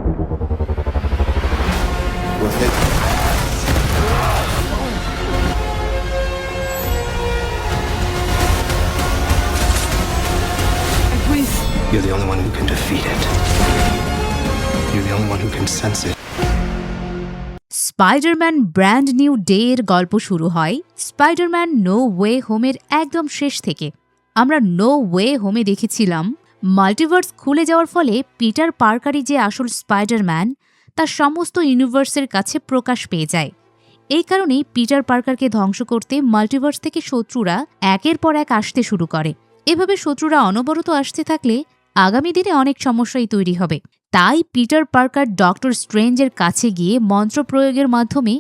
Worth it? You're the only one who can defeat it. You're the only one who can sense it. Spiderman brand new day এর গল্প শুরু হয় Spiderman no way হোমের একদম শেষ থেকে। আমরা নো ওয়ে হোমে দেখেছিলাম মাল্টিভার্স খুলে যাওয়ার ফলে পিটার পার্কারই যে আসল স্পাইডারম্যান তা সমস্ত ইউনিভার্সের কাছে প্রকাশ পেয়ে যায়। এই কারণেই পিটার পার্কারকে ধ্বংস করতে মাল্টিভার্স থেকে শত্রুরা একের পর এক আসতে শুরু করে। এভাবে শত্রুরা অনবরত আসতে থাকলে আগামী দিনে অনেক সমস্যাই তৈরি হবে। তাই পিটার পার্কার ডক্টর স্ট্রেঞ্জের কাছে গিয়ে মন্ত্র প্রয়োগের মাধ্যমে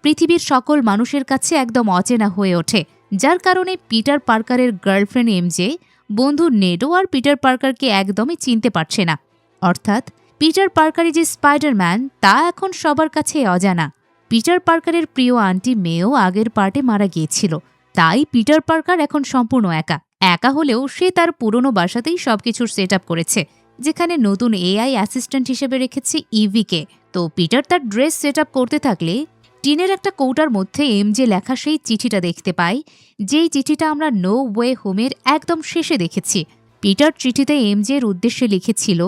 পৃথিবীর সকল মানুষের কাছে একদম অচেনা হয়ে ওঠে, যার কারণে পিটার পার্কারের গার্লফ্রেন্ড এমজে, বন্ধু নেডো আর পিটার পার্কারকে একদমই চিনতে পারছে না। অর্থাৎ পিটার পার্কারই যে স্পাইডারম্যান তা এখন সবার কাছে অজানা। পিটার পার্কারের প্রিয় আন্টি মেয়েও আগের পার্টে মারা গিয়েছিল, তাই পিটার পার্কার এখন সম্পূর্ণ একা হলেও সে তার পুরনো বাসাতেই সবকিছুর সেট আপ করেছে, যেখানে নতুন এআই অ্যাসিস্ট্যান্ট হিসেবে রেখেছে ইভিকে। তো পিটার তার ড্রেস সেট আপ করতে থাকলে টিনের একটা কৌটার মধ্যে এমজে লেখা সেই চিঠিটা দেখতে পাই, যেই চিঠিটা আমরা নো ওয়ে হোমের একদম শেষে দেখেছি। পিটার চিঠিতে এমজের উদ্দেশ্যে লিখেছিল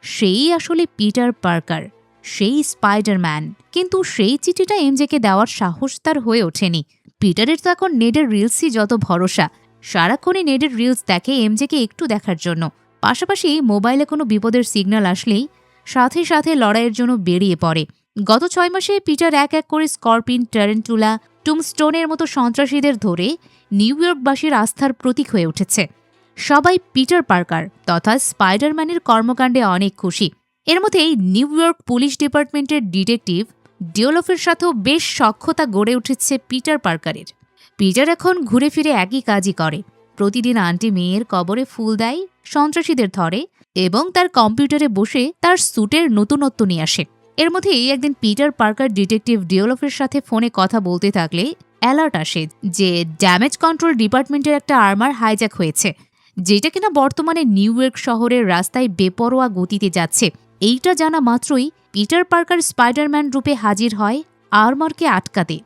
সেই আসলে পিটার পার্কার, সেই স্পাইডারম্যান। কিন্তু সেই চিঠিটা এমজেকে দেওয়ার সাহস তার হয়ে ওঠেনি। পিটারের তো এখন নেডের রিলসই যত ভরসা, সারাক্ষণই নেডের রিলস দেখে এমজেকে একটু দেখার জন্য। পাশাপাশি মোবাইলে কোনো বিপদের সিগন্যাল আসলেই সাথে সাথে লড়াইয়ের জন্য বেরিয়ে পড়ে। গত 6 মাসে পিটার এক এক করে স্করপিন, ট্যারেন্টুলা, টুমস্টোনের মতো সন্ত্রাসীদের ধরে নিউ ইয়র্কবাসীর আস্থার প্রতীক হয়ে উঠেছে। সবাই পিটার পার্কার তথা স্পাইডারম্যানের কর্মকাণ্ডে অনেক খুশি। এর মধ্যেই নিউ ইয়র্ক পুলিশ ডিপার্টমেন্টের ডিটেকটিভ ডিওলফের সাথেও বেশ সখ্যতা গড়ে উঠেছে পিটার পার্কারের। পিটার এখন ঘুরে ফিরে একই কাজই করে। প্রতিদিন আন্টি মেয়ের কবরে ফুল দেয়, সন্ত্রাসীদের ধরে এবং তার কম্পিউটারে বসে তার স্যুটের নতুনত্ব নিয়ে আসে। এর মধ্যেই একদিন পিটার পার্কার ডিটেকটিভ ডিওলফের সাথে ফোনে কথা বলতে থাকলে অ্যালার্ট আসে যে ড্যামেজ কন্ট্রোল ডিপার্টমেন্টের একটা আর্মার হাইজ্যাক হয়েছে, যেটা কিনা বর্তমানে নিউ ইয়র্ক শহরের রাস্তায় বেপরোয়া গতিতে যাচ্ছে। এইটা জানা মাত্রই পিটার পার্কার স্পাইডারম্যান রূপে হাজির হয় আর্মারকে আটকাতে।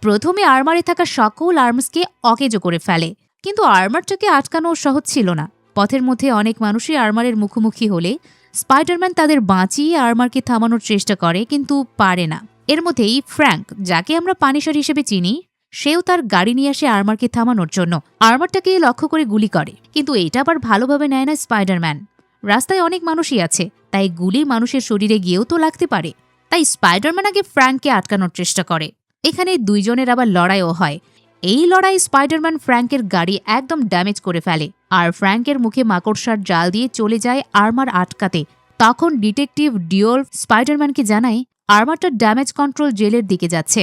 প্রথমে আর্মারে থাকা সকল আর্মসকে অকেজো করে ফেলে, কিন্তু আর্মারটাকে আটকানো সহজ ছিল না। পথের মধ্যে অনেক মানুষই আর্মারের মুখোমুখি হলে স্পাইডারম্যান তাদের বাঁচিয়ে আর্মারকে থামানোর চেষ্টা করে, কিন্তু পারে না। এর মধ্যেই ফ্র্যাঙ্ক, যাকে আমরা পানিশার হিসেবে চিনি, সেও তার গাড়ি নিয়ে আসে আর্মারকে থামানোর জন্য। আর্মারটাকে লক্ষ্য করে গুলি করে, কিন্তু এটা আবার ভালোভাবে নেয় না স্পাইডারম্যান। রাস্তায় অনেক মানুষই আছে, তাই গুলি মানুষের শরীরে গিয়েও তো লাগতে পারে। তাই স্পাইডারম্যান আগে ফ্র্যাঙ্ককে আটকানোর চেষ্টা করে। এখানে দুইজনের আবার লড়াইও হয়। এই লড়াই স্পাইডারম্যান ফ্র্যাঙ্কের গাড়ি একদম ড্যামেজ করে ফেলে, আর ফ্র্যাঙ্কের মুখে মাকড়সার জাল দিয়ে চলে যায় আর্মার আটকাতে। তখন ডিটেকটিভ ডিওলফ স্পাইডারম্যানকে জানায় আর্মারটা ড্যামেজ কন্ট্রোল জেলের দিকে যাচ্ছে,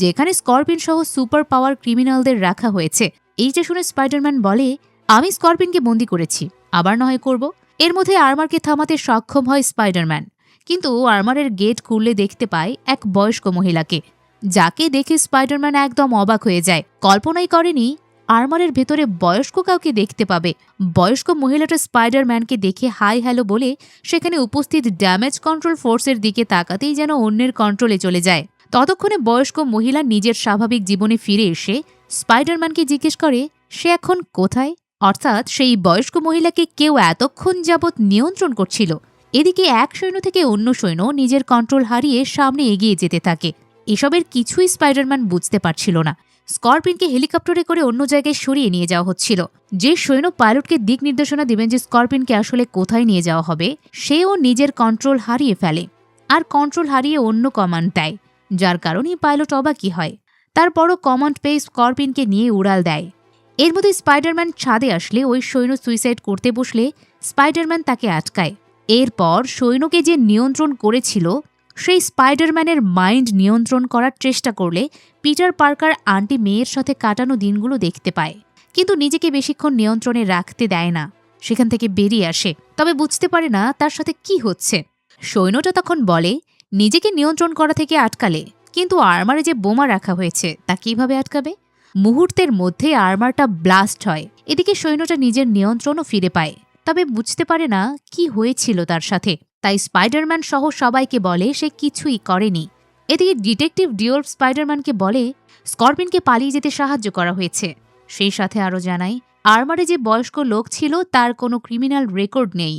যেখানে স্করপিন সহ সুপার পাওয়ার ক্রিমিনালদের রাখা হয়েছে। এইটা শুনে স্পাইডারম্যান বলে, আমি স্করপিনকে বন্দি করেছি, আবার না হয় করব। এর মধ্যে আর্মারকে থামাতে সক্ষম হয় স্পাইডারম্যান, কিন্তু আর্মারের গেট খুললে দেখতে পায় এক বয়স্ক মহিলাকে, যাকে দেখে স্পাইডারম্যান একদম অবাক হয়ে যায়। কল্পনাই করেনি আর্মারের ভেতরে বয়স্ক কাউকে দেখতে পাবে। বয়স্ক মহিলাটা স্পাইডারম্যানকে দেখে হাই হ্যালো বলে সেখানে উপস্থিত ড্যামেজ কন্ট্রোল ফোর্সের দিকে তাকাতেই যেন অন্যের কন্ট্রোলে চলে যায়। ততক্ষণে বয়স্ক মহিলা নিজের স্বাভাবিক জীবনে ফিরে এসে স্পাইডারম্যানকে জিজ্ঞেস করে সে এখন কোথায়। অর্থাৎ সেই বয়স্ক মহিলাকে কেউ এতক্ষণ যাবৎ নিয়ন্ত্রণ করছিল। এদিকে এক সৈন্য থেকে অন্য সৈন্য নিজের কন্ট্রোল হারিয়ে সামনে এগিয়ে যেতে থাকে। এসবের কিছুই স্পাইডারম্যান বুঝতে পারছিল না। স্করপিনকে হেলিকপ্টারে করে অন্য জায়গায় সরিয়ে নিয়ে যাওয়া হচ্ছিল। যে সৈন্য পাইলটকে দিক নির্দেশনা দিবেন যে স্করপিনকে আসলে কোথায় নিয়ে যাওয়া হবে, সেও নিজের কন্ট্রোল হারিয়ে ফেলে আর কন্ট্রোল হারিয়ে অন্য কমান্ড দেয়, যার কারণে পাইলট অবাকই হয়। তারপরও কমান্ড পেয়ে স্করপিনকে নিয়ে উড়াল দেয়। এর মধ্যে স্পাইডারম্যান ছাদে আসলে ওই সৈন্য সুইসাইড করতে বসলে স্পাইডারম্যান তাকে আটকায়। এরপর সৈন্যকে যে নিয়ন্ত্রণ করেছিল সেই স্পাইডারম্যানের মাইন্ড নিয়ন্ত্রণ করার চেষ্টা করলে পিটার পার্কার আন্টি মেয়ের সাথে কাটানো দিনগুলো দেখতে পায়, কিন্তু নিজেকে বেশিক্ষণ নিয়ন্ত্রণে রাখতে দেয় না। সেখান থেকে বেরিয়ে আসে, তবে বুঝতে পারে না তার সাথে কি হচ্ছে। সৈন্যটা তখন বলে নিজেকে নিয়ন্ত্রণ করা থেকে আটকালে, কিন্তু আর্মারে যে বোমা রাখা হয়েছে তা কিভাবে আটকাবে। মুহূর্তের মধ্যে আর্মারটা ব্লাস্ট হয়। এদিকে সৈন্যটা নিজের নিয়ন্ত্রণও ফিরে পায়। তবে বুঝতে পারে না কি হয়েছিল তার সাথে। তাই স্পাইডারম্যান সহ সবাইকে বলে সে কিছুই করেনি। এদিকে ডিটেকটিভ ডিওলফ স্পাইডারম্যানকে বলে স্করপিনকে পালিয়ে যেতে সাহায্য করা হয়েছে। সেই সাথে আরও জানায় আর্মারে যে বয়স্ক লোক ছিল তার কোনো ক্রিমিনাল রেকর্ড নেই,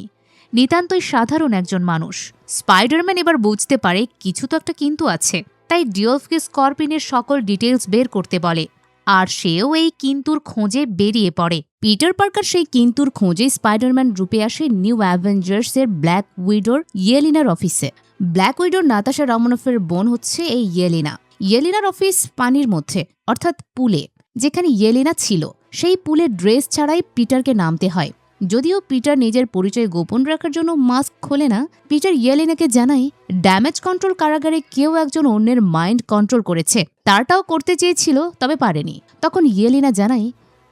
নিতান্তই সাধারণ একজন মানুষ। স্পাইডারম্যান এবার বুঝতে পারে কিছু তো একটা কিন্তু আছে, তাই ডিওলফকে স্করপিনের সকল ডিটেলস বের করতে বলে, আর সেও এই কিন্তুর খোঁজে বেরিয়ে পড়ে। পিটার পার্কার সেই কিন্তুর খোঁজে স্পাইডারম্যান রূপে আসে নিউ অ্যাভেঞ্জার্সের ব্ল্যাক উইডোর ইয়েলিনার অফিসে। ব্ল্যাক উইডোর নাতাশা রমনফের বোন হচ্ছে এই ইয়েলিনা। ইয়েলিনার অফিস পানির মধ্যে, অর্থাৎ পুলে। যেখানে ইয়েলিনা ছিল সেই পুলে ড্রেস ছাড়াই পিটারকে নামতে হয়। যদিও পিটার নিজের পরিচয় গোপন রাখার জন্য মাস্ক খোলে না, পিটার ইয়েলিনাকে জানায় ড্যামেজ কন্ট্রোল কারাগারে কেউ একজন অন্যের মাইন্ড কন্ট্রোল করেছে, তারটাও করতে চেয়েছিল তবে পারেনি। তখন ইয়েলিনা জানায়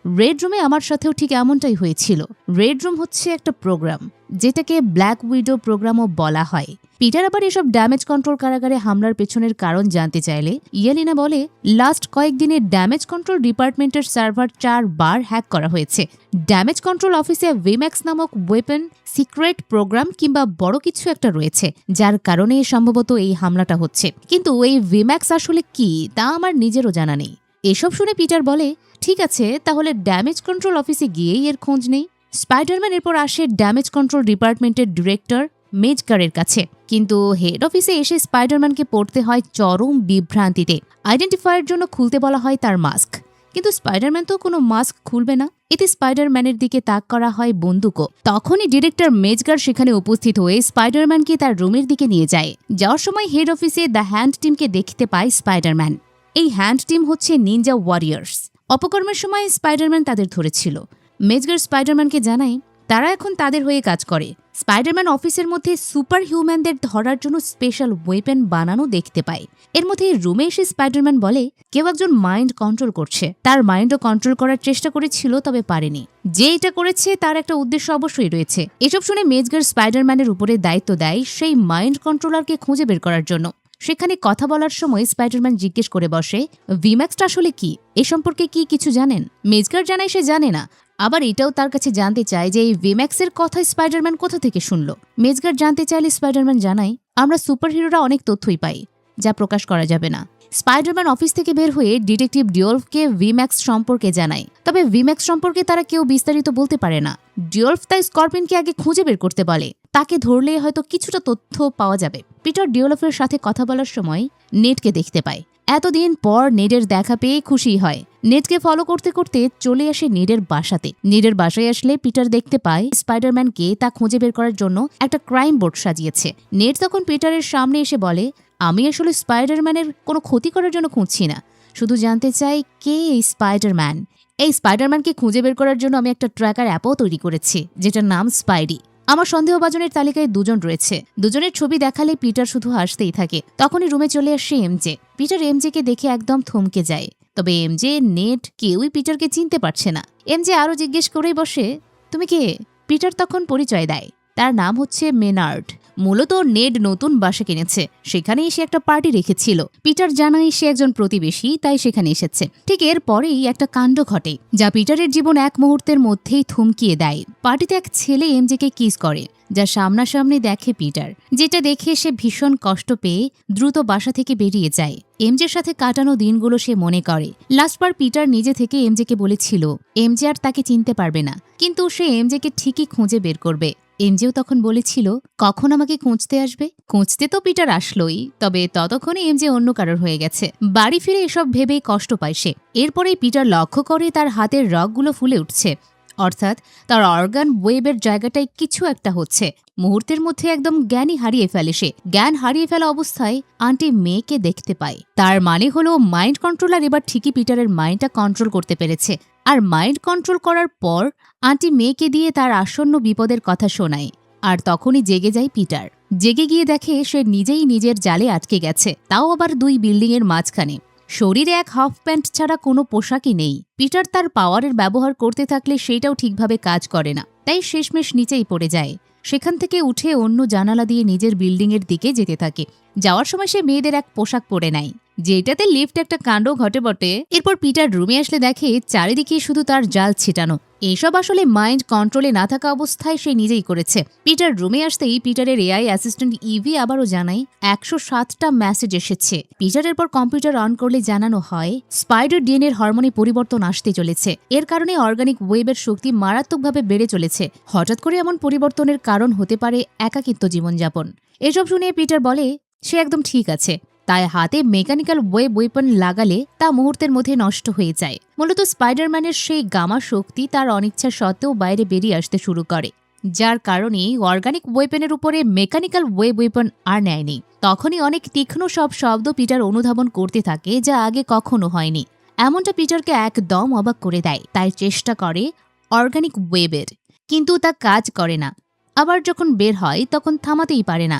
রেড রুমে আমার সাথেও ঠিক এমনটাই হয়েছিল। রেড রুম হচ্ছে একটা প্রোগ্রাম, যেটাকে ব্ল্যাক উইডো প্রোগ্রামও বলা হয়। পিটার আবার এসব ড্যামেজ কন্ট্রোল কারাগারে হামলার পেছনের কারণ জানতে চাইলে ইয়েলিনা বলে লাস্ট কয়েকদিনে ড্যামেজ কন্ট্রোল ডিপার্টমেন্টের সার্ভার 4 বার হ্যাক করা হয়েছে। ড্যামেজ কন্ট্রোল অফিসে ভিম্যাক্স নামক ওয়েপন, সিক্রেট প্রোগ্রাম কিংবা বড় কিছু একটা রয়েছে, যার কারণে সম্ভবত এই হামলাটা হচ্ছে। কিন্তু এই ভিম্যাক্স আসলে কি তা আমার নিজেরও জানা নেই। এসব শুনে পিটার বলে ঠিক আছে, তাহলে ড্যামেজ কন্ট্রোল অফিসে গিয়েই এর খোঁজ নেই। স্পাইডারম্যান এরপর আসে ড্যামেজ কন্ট্রোল ডিপার্টমেন্টের ডিরেক্টর মেজগারের কাছে, কিন্তু হেড অফিসে এসে স্পাইডারম্যানকে পড়তে হয় চরম বিভ্রান্তিতে। আইডেন্টিফায়ার জন্য খুলতে বলা হয় তার মাস্ক, কিন্তু স্পাইডারম্যান তো কোনো মাস্ক খুলবে না। এতে স্পাইডারম্যানের দিকে তাক করা হয় বন্দুকও। তখনই ডিরেক্টর মেজগার সেখানে উপস্থিত হয়ে স্পাইডারম্যানকে তার রুমের দিকে নিয়ে যায়। যাওয়ার সময় হেড অফিসে দ্য হ্যান্ড টিমকে দেখতে পায় স্পাইডারম্যান। এই হ্যান্ড টিম হচ্ছে নিনজা ওয়ারিয়ার্স। অপকর্মের সময় স্পাইডারম্যান তাদের ধরেছিল। মেজগার স্পাইডারম্যানকে জানায় তারা এখন তাদের হয়ে কাজ করে। স্পাইডারম্যান অফিসের মধ্যে সুপার হিউম্যানদের ধরার জন্য স্পেশাল ওয়েপন বানানো দেখতে পায়। এর মধ্যে রুমে এসে স্পাইডারম্যান বলে কেউ একজন মাইন্ড কন্ট্রোল করছে। তার মাইন্ডও কন্ট্রোল করার চেষ্টা করেছিল তবে পারেনি। যে এটা করেছে তার একটা উদ্দেশ্য অবশ্যই রয়েছে। এসব শুনে মেজগার স্পাইডারম্যানের উপরে দায়িত্ব দেয় সেই মাইন্ড কন্ট্রোলারকে খুঁজে বের করার জন্য। সেখানে কথা বলার সময় স্পাইডারম্যান জিজ্ঞেস করে বসে ভিম্যাক্সটা আসলে কি, এ সম্পর্কে কি কিছু জানেন? মেজগার জানায় সে জানে না। আবার এটাও তার কাছে জানতে চায় যে এই ভিম্যাক্সের কথা স্পাইডারম্যান কোথা থেকে শুনল। মেজগার জানতে চাইলে স্পাইডারম্যান জানায় আমরা সুপারহিরোরা অনেক তথ্যই পাই যা প্রকাশ করা যাবে না। স্পাইডারম্যান অফিস থেকে বের হয়ে ডিটেকটিভ ডিওলফকে ভিম্যাক্স সম্পর্কে জানায়, তবে ভিম্যাক্স সম্পর্কে তারা কেউ বিস্তারিত বলতে পারে না। ডিওলফ তাই স্করপিনকে আগে খুঁজে বের করতে বলে, তাকে ধরলে হয়তো কিছুটা তথ্য পাওয়া যাবে। পিটার ডিওলফের সাথে কথা বলার সময় নেটকে দেখতে পায়। এতদিন পর নেডের দেখা পেয়ে খুশি হয়। নেডকে ফলো করতে করতে চলে আসে নেডের বাসাতে। নেডের বাসায় আসলে পিটার দেখতে পায় স্পাইডারম্যানকে তা খুঁজে বের করার জন্য একটা ক্রাইম বোর্ড সাজিয়েছে। নেড তখন পিটারের সামনে এসে বলে আমি আসলে স্পাইডারম্যানের কোনো ক্ষতি করার জন্য খুঁজছি না, শুধু জানতে চাই কে এই স্পাইডারম্যান। এই স্পাইডারম্যানকে খুঁজে বের করার জন্য আমি একটা ট্র্যাকার অ্যাপও তৈরি করেছি যেটার নাম স্পাইডি। আমার সন্দেহভাজনের তালিকায় দুজন রয়েছে। দুজনের ছবি দেখালে পিটার শুধু হাসতেই থাকে। তখনই রুমে চলে আসে এমজে। পিটার এমজেকে দেখে একদম থমকে যায়, তবে এমজে, নেড কেউই পিটারকে চিনতে পারছে না। এমজে আরও জিজ্ঞেস করেই বসে তুমি কে? পিটার তখন পরিচয় দেয় তার নাম হচ্ছে মেনার্ড। মূলত নেড নতুন বাসা কিনেছে, সেখানেই সে একটা পার্টি রেখেছিল। পিটার জানায় সে একজন প্রতিবেশী, তাই সেখানে এসেছে। ঠিক এরপরেই একটা কাণ্ড ঘটে যা পিটারের জীবন এক মুহূর্তের মধ্যেই থমকিয়ে দেয়। পার্টিতে এক ছেলে এমজেকে কিস করে, যা সামনাসামনি দেখে পিটার, যেটা দেখে সে ভীষণ কষ্ট পেয়ে দ্রুত বাসা থেকে বেরিয়ে যায়। এমজের সাথে কাটানো দিনগুলো সে মনে করে। লাস্টবার পিটার নিজে থেকে এমজেকে বলেছিল এমজে আর তাকে চিনতে পারবে না, কিন্তু সে এমজেকে ঠিকই খুঁজে বের করবে। এমজেও তখন বলেছিল কখন আমাকে খুঁজতে আসবে। খুঁজতে তো পিটার আসলোই, তবে ততক্ষণে এমজে অন্য কারোর হয়ে গেছে। বাড়ি ফিরে এসব ভেবেই কষ্ট পায় সে। এরপরেই পিটার লক্ষ্য করে তার হাতের রগগুলো ফুলে উঠছে, অর্থাৎ তার অর্গান ওয়েবের জায়গাটায় কিছু একটা হচ্ছে। মুহূর্তের মধ্যে একদম জ্ঞানই হারিয়ে ফেলে সে। জ্ঞান হারিয়ে ফেলা অবস্থায় আন্টি মেয়েকে দেখতে পায়। তার মানে হলো মাইন্ড কন্ট্রোলার এবার ঠিকই পিটারের মাইন্ডটা কন্ট্রোল করতে পেরেছে। আর মাইন্ড কন্ট্রোল করার পর আন্টি মেয়েকে দিয়ে তার আসন্ন বিপদের কথা শোনায়। আর তখনই জেগে যায় পিটার। জেগে গিয়ে দেখে সে নিজেই নিজের জালে আটকে গেছে, তাও আবার 2 বিল্ডিংয়ের মাঝখানে। শরীরে এক হাফ প্যান্ট ছাড়া কোনো পোশাকই নেই। পিটার তার পাওয়ারের ব্যবহার করতে থাকলে সেইটাও ঠিকভাবে কাজ করে না, তাই শেষমেশ নিচেই পড়ে যায়। সেখান থেকে উঠে অন্য জানালা দিয়ে নিজের বিল্ডিংয়ের দিকে যেতে থাকে। যাওয়ার সময় সে মেয়েদের এক পোশাক পরে নেয়, যেটাতে লিফট একটা কাণ্ড ঘটে বটে। এরপর পিটার রুমে আসলে দেখে চারিদিকে শুধু তার জাল ছিটানো। এসব আসলে মাইন্ড কন্ট্রোলে না থাকা অবস্থায় সে নিজেই করেছে। পিটার রুমে আসতেই পিটারের এআই অ্যাসিস্ট্যান্ট ইভি আবারও জানায় 107টা মেসেজ এসেছে। পিটারের পর কম্পিউটার অন করলে জানানো হয় স্পাইডার ডিএনএর হরমোনে পরিবর্তন আসতে চলেছে। এর কারণে অর্গানিক ওয়েবের শক্তি মারাত্মকভাবে বেড়ে চলেছে। হঠাৎ করে এমন পরিবর্তনের কারণ হতে পারে একাকিত্ব জীবনযাপন। এসব শুনে পিটার বলে সে একদম ঠিক আছে। তাই হাতে মেকানিক্যাল ওয়েব ওয়েপন লাগালে তা মুহূর্তের মধ্যে নষ্ট হয়ে যায়। মূলত স্পাইডারম্যানের সেই গামা শক্তি তার অনিচ্ছা সত্ত্বেও বাইরে বেরিয়ে আসতে শুরু করে, যার কারণে অর্গানিক ওয়েপনের উপরে মেকানিক্যাল ওয়েব ওয়েপন আর নেয়নি। তখনই অনেক তীক্ষ্ণ সব শব্দ পিটার অনুধাবন করতে থাকে, যা আগে কখনো হয়নি। এমনটা পিটারকে একদম অবাক করে দেয়। তাই চেষ্টা করে অর্গানিক ওয়েবের, কিন্তু তা কাজ করে না। আবার যখন বের হয় তখন থামাতেই পারে না।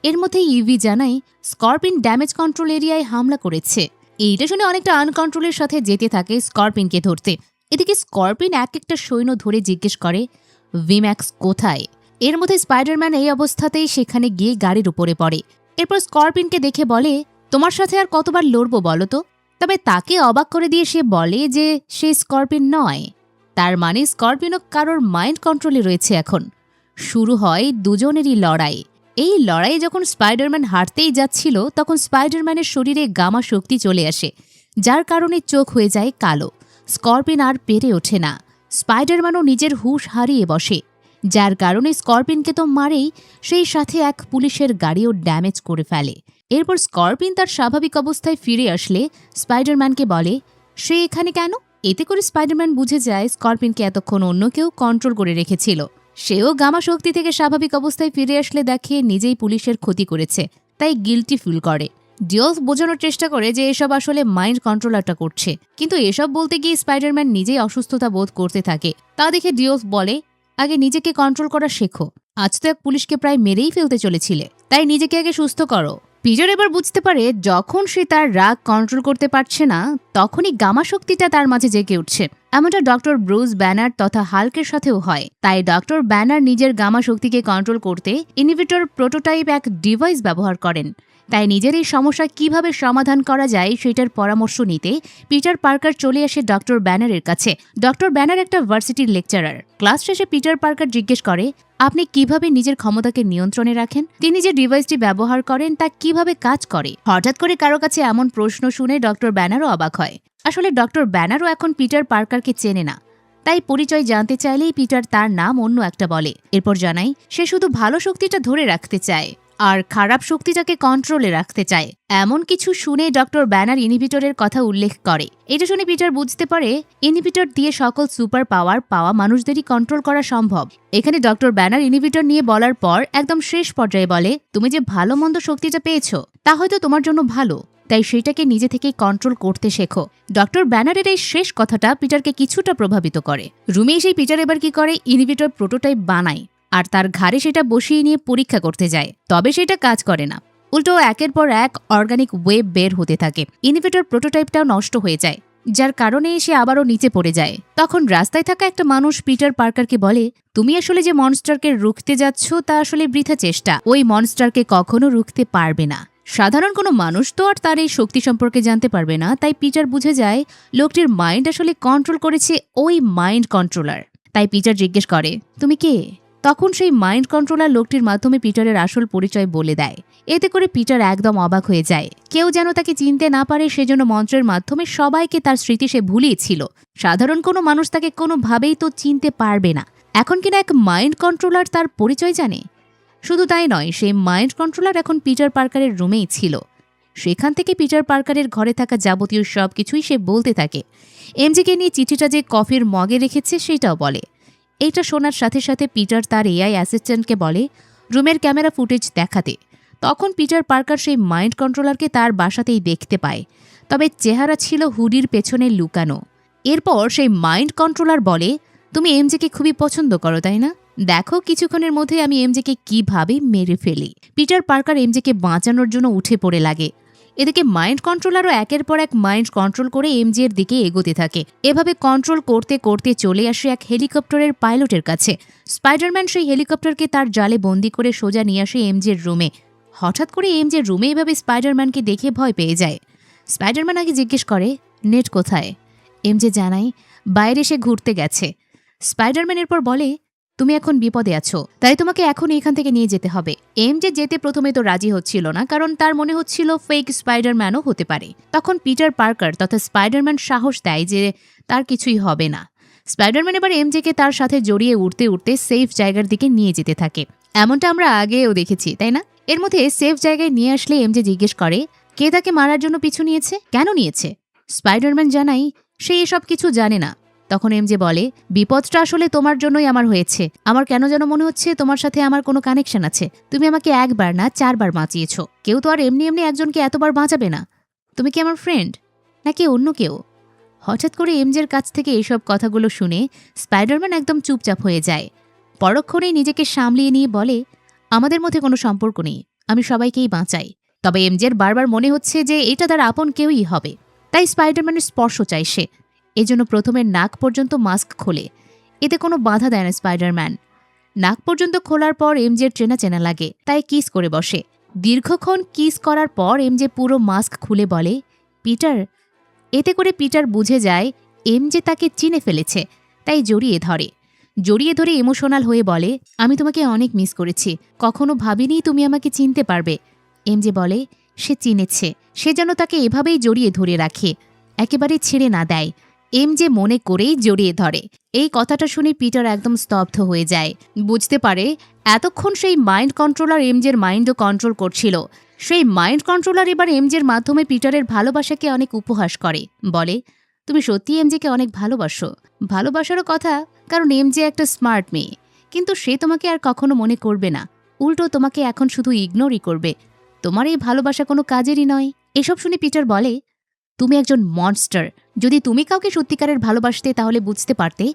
এর মধ্যে ইভি জানায় স্করপিন ড্যামেজ কন্ট্রোল এরিয়ায় হামলা করেছে। এইটা শুনে অনেকটা আনকন্ট্রোলের সাথে যেতে থাকে স্করপিনকে ধরতে। এদিকে স্করপিন এক একটা সৈন্য ধরে জিজ্ঞেস করে ভিম্যাক্স কোথায়। এর মধ্যে স্পাইডারম্যান এই অবস্থাতেই সেখানে গিয়ে গাড়ির উপরে পড়ে। এরপর স্করপিনকে দেখে বলে তোমার সাথে আর কতবার লড়বো বলো তো। তবে তাকে অবাক করে দিয়ে সে বলে যে সে স্করপিন নয়। তার মানে স্করপিনও কারোর মাইন্ড কন্ট্রোলে রয়েছে এখন। শুরু হয় দুজনেরই লড়াই। এই লড়াইয়ে যখন স্পাইডারম্যান হারতেই যাচ্ছিল তখন স্পাইডারম্যানের শরীরে গামা শক্তি চলে আসে, যার কারণে চোখ হয়ে যায় কালো। স্করপিন আর পেরে ওঠে না। স্পাইডারম্যানও নিজের হুঁশ হারিয়ে বসে, যার কারণে স্করপিনকে তো মারেই, সেই সাথে এক পুলিশের গাড়িও ড্যামেজ করে ফেলে। এরপর স্করপিন তার স্বাভাবিক অবস্থায় ফিরে আসলে স্পাইডারম্যানকে বলে সে এখানে কেন। এতে করে স্পাইডারম্যান বুঝে যায় স্করপিনকে এতক্ষণ অন্য কেউ কন্ট্রোল করে রেখেছিল। সেও গামা শক্তি থেকে স্বাভাবিক অবস্থায় ফিরে আসলে দেখে নিজেই পুলিশের ক্ষতি করেছে, তাই গিল্টি ফিল করে। ডিওলফ বোঝানোর চেষ্টা করে যে এসব আসলে মাইন্ড কন্ট্রোলারটা করছে, কিন্তু এসব বলতে গিয়ে স্পাইডারম্যান নিজেই অসুস্থতা বোধ করতে থাকে। তা দেখে ডিওলফ বলে আগে নিজেকে কন্ট্রোল করা শেখো। আজ তো এক পুলিশকে প্রায় মেরেই ফেলতে চলেছিলে, তাই নিজেকে আগে সুস্থ করো। পিটার এবার বুঝতে পারে যখন সে তার রাগ কন্ট্রোল করতে পারছে না তখনই গামা শক্তিটা তার মাঝে জেগে উঠছে। এমনটা ডক্টর ব্রুস ব্যানার তথা হাল্কের সাথেও হয়। তাই ডক্টর ব্যানার নিজের গামা শক্তিকে কন্ট্রোল করতে ইনহিবিটর প্রোটোটাইপ এক ডিভাইস ব্যবহার করেন। তাই নিজের এই সমস্যা কিভাবে সমাধান করা যায় সেটার পরামর্শ নিতে পিটার পার্কার চলে আসে ডক্টর ব্যানারের কাছে। ডক্টর ব্যানার একটা ভার্সিটির লেকচারার। ক্লাস শেষে পিটার পার্কার জিজ্ঞেস করে আপনি কিভাবে নিজের ক্ষমতাকে নিয়ন্ত্রণে রাখেন, তিনি যে ডিভাইসটি ব্যবহার করেন তা কিভাবে কাজ করে। হঠাৎ করে কারো কাছে এমন প্রশ্ন শুনে ডক্টর ব্যানারও অবাক হয়। আসলে ডক্টর ব্যানারও এখন পিটার পার্কারকে চেনে না, তাই পরিচয় জানতে চাইলেই পিটার তার নাম অন্য একটা বলে। এরপর জানাই সে শুধু ভালো শক্তিটা ধরে রাখতে চায় আর খারাপ শক্তিটাকে কন্ট্রোলে রাখতে চায়। এমন কিছু শুনে ডক্টর ব্যানার ইনহিবিটরের কথা উল্লেখ করে। এটা শুনে পিটার বুঝতে পারে ইনহিবিটর দিয়ে সকল সুপার পাওয়ার পাওয়া মানুষদেরই কন্ট্রোল করা সম্ভব। এখানে ডক্টর ব্যানার ইনহিবিটর নিয়ে বলার পর একদম শেষ পর্যায়ে বলে তুমি যে ভালো মন্দ শক্তিটা পেয়েছো তা হয়তো তোমার জন্য ভালো, তাই সেটাকে নিজে থেকেই কন্ট্রোল করতে শেখো। ডক্টর ব্যানারের এই শেষ কথাটা পিটারকে কিছুটা প্রভাবিত করে। রুমে এসেই পিটার এবার কি করে ইনহিবিটর প্রোটোটাইপ বানায় আর তার ঘাড়ে সেটা বসিয়ে নিয়ে পরীক্ষা করতে যায়। তবে সেটা কাজ করে না, উল্টো একের পর এক অর্গানিক ওয়েব বের হতে থাকে। ইনহিবিটর প্রোটোটাইপটাও নষ্ট হয়ে যায়, যার কারণে সে আবারও নিচে পড়ে যায়। তখন রাস্তায় থাকা একটা মানুষ পিটার পার্কারকে বলে তুমি আসলে যে মনস্টারকে রুখতে যাচ্ছ তা আসলে বৃথা চেষ্টা। ওই মনস্টারকে কখনো রুখতে পারবে না। সাধারণ কোনো মানুষ তো আর তার এই শক্তি সম্পর্কে জানতে পারবে না। তাই পিটার বুঝে যায় লোকটির মাইন্ড আসলে কন্ট্রোল করেছে ওই মাইন্ড কন্ট্রোলার। তাই পিটার জিজ্ঞেস করে তুমি কে। তখন সেই মাইন্ড কন্ট্রোলার লোকটির মাধ্যমে পিটারের আসল পরিচয় বলে দেয়। এতে করে পিটার একদম অবাক হয়ে যায়। কেউ যেন তাকে চিনতে না পারে সেজন্য মন্ত্রের মাধ্যমে সবাইকে তার স্মৃতি সে ভুলিয়েছিল। সাধারণ কোনো মানুষ তাকে কোনোভাবেই তো চিনতে পারবে না। এখন কিনা এক মাইন্ড কন্ট্রোলার তার পরিচয় জানে। শুধু তাই নয়, সেই মাইন্ড কন্ট্রোলার এখন পিটার পার্কারের রুমেই ছিল। সেখান থেকে পিটার পার্কারের ঘরে থাকা যাবতীয় সব কিছুই সে বলতে থাকে। এমজিকে নিয়ে চিঠিটা যে কফির মগে রেখেছে সেটাও বলে। এটা শোনার সাথে সাথে পিটার তার এআই অ্যাসিস্ট্যান্টকে বলে রুমের ক্যামেরা ফুটেজ দেখাতে। তখন পিটার পার্কার সেই মাইন্ড কন্ট্রোলারকে তার বাসাতেই দেখতে পায়, তবে চেহারা ছিল হুডির পেছনে লুকানো। এরপর সেই মাইন্ড কন্ট্রোলার বলে তুমি এমজেকে খুবই পছন্দ করো তাই না, দেখো কিছুক্ষণের মধ্যে আমি এমজেকে কিভাবে মেরে ফেলি। পিটার পার্কার এমজেকে বাঁচানোর জন্য উঠে পড়ে লাগে। এদিকে মাইন্ড কন্ট্রোলারও একের পর এক মাইন্ড কন্ট্রোল করে এমজে এর দিকে এগোতে থাকে। এভাবে কন্ট্রোল করতে করতে চলে আসে এক হেলিকপ্টারের পাইলটের কাছে। স্পাইডারম্যান সেই হেলিকপ্টারকে তার জালে বন্দি করে সোজা নিয়ে আসে এমজের রুমে। হঠাৎ করে এমজের রুমে এভাবে স্পাইডারম্যানকে দেখে ভয় পেয়ে যায়। স্পাইডারম্যান আগে জিজ্ঞেস করে নেট কোথায়। এমজে জানায় বাইরে সে ঘুরতে গেছে। স্পাইডারম্যান এরপর বলে তুমি এখন বিপদে আছো, তাই তোমাকে এখন এখান থেকে নিয়ে যেতে হবে। এমজে যেতে প্রথমে তো রাজি হচ্ছিল না, কারণ তার মনে হচ্ছিল ফেক স্পাইডারম্যানও হতে পারে। তখন পিটার পার্কার তথা স্পাইডারম্যান সাহস দেয় যে তার কিছুই হবে না। স্পাইডারম্যান এবার এমজেকে তার সাথে জড়িয়ে উঠতে উঠতে সেফ জায়গার দিকে নিয়ে যেতে থাকে। এমনটা আমরা আগেও দেখেছি, তাই না? এর মধ্যে সেফ জায়গায় নিয়ে আসলে এমজে জিজ্ঞেস করে কে তাকে মারার জন্য পিছু নিয়েছে, কেন নিয়েছে। স্পাইডারম্যান জানাই সে এসব কিছু জানে না। তখন এমজে বলে বিপদটা আসলে তোমার জন্যই আমার হয়েছে। আমার কেন যেন মনে হচ্ছে তোমার সাথে আমার কোনো কানেকশন আছে। তুমি আমাকে একবার না 4 বার বাঁচিয়েছ। কেউ তো আর এমনি এমনি একজনকে এতবার বাঁচাবে না। তুমি কি আমার ফ্রেন্ড নাকি অন্য কেউ? হঠাৎ করে এমজের কাছ থেকে এইসব কথাগুলো শুনে স্পাইডারম্যান একদম চুপচাপ হয়ে যায়। পরক্ষণেই নিজেকে সামলিয়ে নিয়ে বলে আমাদের মধ্যে কোনো সম্পর্ক নেই, আমি সবাইকেই বাঁচাই। তবে এমজের বারবার মনে হচ্ছে যে এটা তার আপন কেউই হবে, তাই স্পাইডারম্যানের স্পর্শ চাই সে। এজন্য প্রথমে নাক পর্যন্ত মাস্ক খোলে। এতে কোনো বাধা দেয় না স্পাইডারম্যান। নাক পর্যন্ত খোলার পর এমজের চেনা চেনা লাগে, তাই কিস করে বসে। দীর্ঘক্ষণ কিস করার পর এমজে পুরো মাস্ক খুলে বলে পিটার। এতে করে পিটার বুঝে যায় এমজে তাকে চিনে ফেলেছে, তাই জড়িয়ে ধরে ইমোশনাল হয়ে বলে আমি তোমাকে অনেক মিস করেছি, কখনো ভাবিনি তুমি আমাকে চিনতে পারবে। এমজে বলে সে চিনেছে, সে যেন তাকে এভাবেই জড়িয়ে ধরে রাখে, একেবারে ছেড়ে না দেয়। এমজে মনে করেই জড়িয়ে ধরে। এই কথাটা শুনে পিটার একদম স্তব্ধ হয়ে যায়। বুঝতে পারে এতক্ষণ সেই মাইন্ড কন্ট্রোলার এমজের মাইন্ডও কন্ট্রোল করছিল। সেই মাইন্ড কন্ট্রোলার এবার এমজের মাধ্যমে পিটারের ভালোবাসাকে অনেক উপহাস করে। বলে তুমি সত্যি এমজেকে অনেক ভালোবাসো। ভালোবাসারও কথা, কারণ এমজে একটা স্মার্ট মেয়ে, কিন্তু সে তোমাকে আর কখনো মনে করবে না। উল্টো তোমাকে এখন শুধু ইগনোরই করবে। তোমার এই ভালোবাসা কোনো কাজেরই নয়। এসব শুনে পিটার বলে তুমি একজন মনস্টার। যদি তুমি কাউকে সত্যিকারের ভালোবাসতে তাহলে বুঝতে পারতে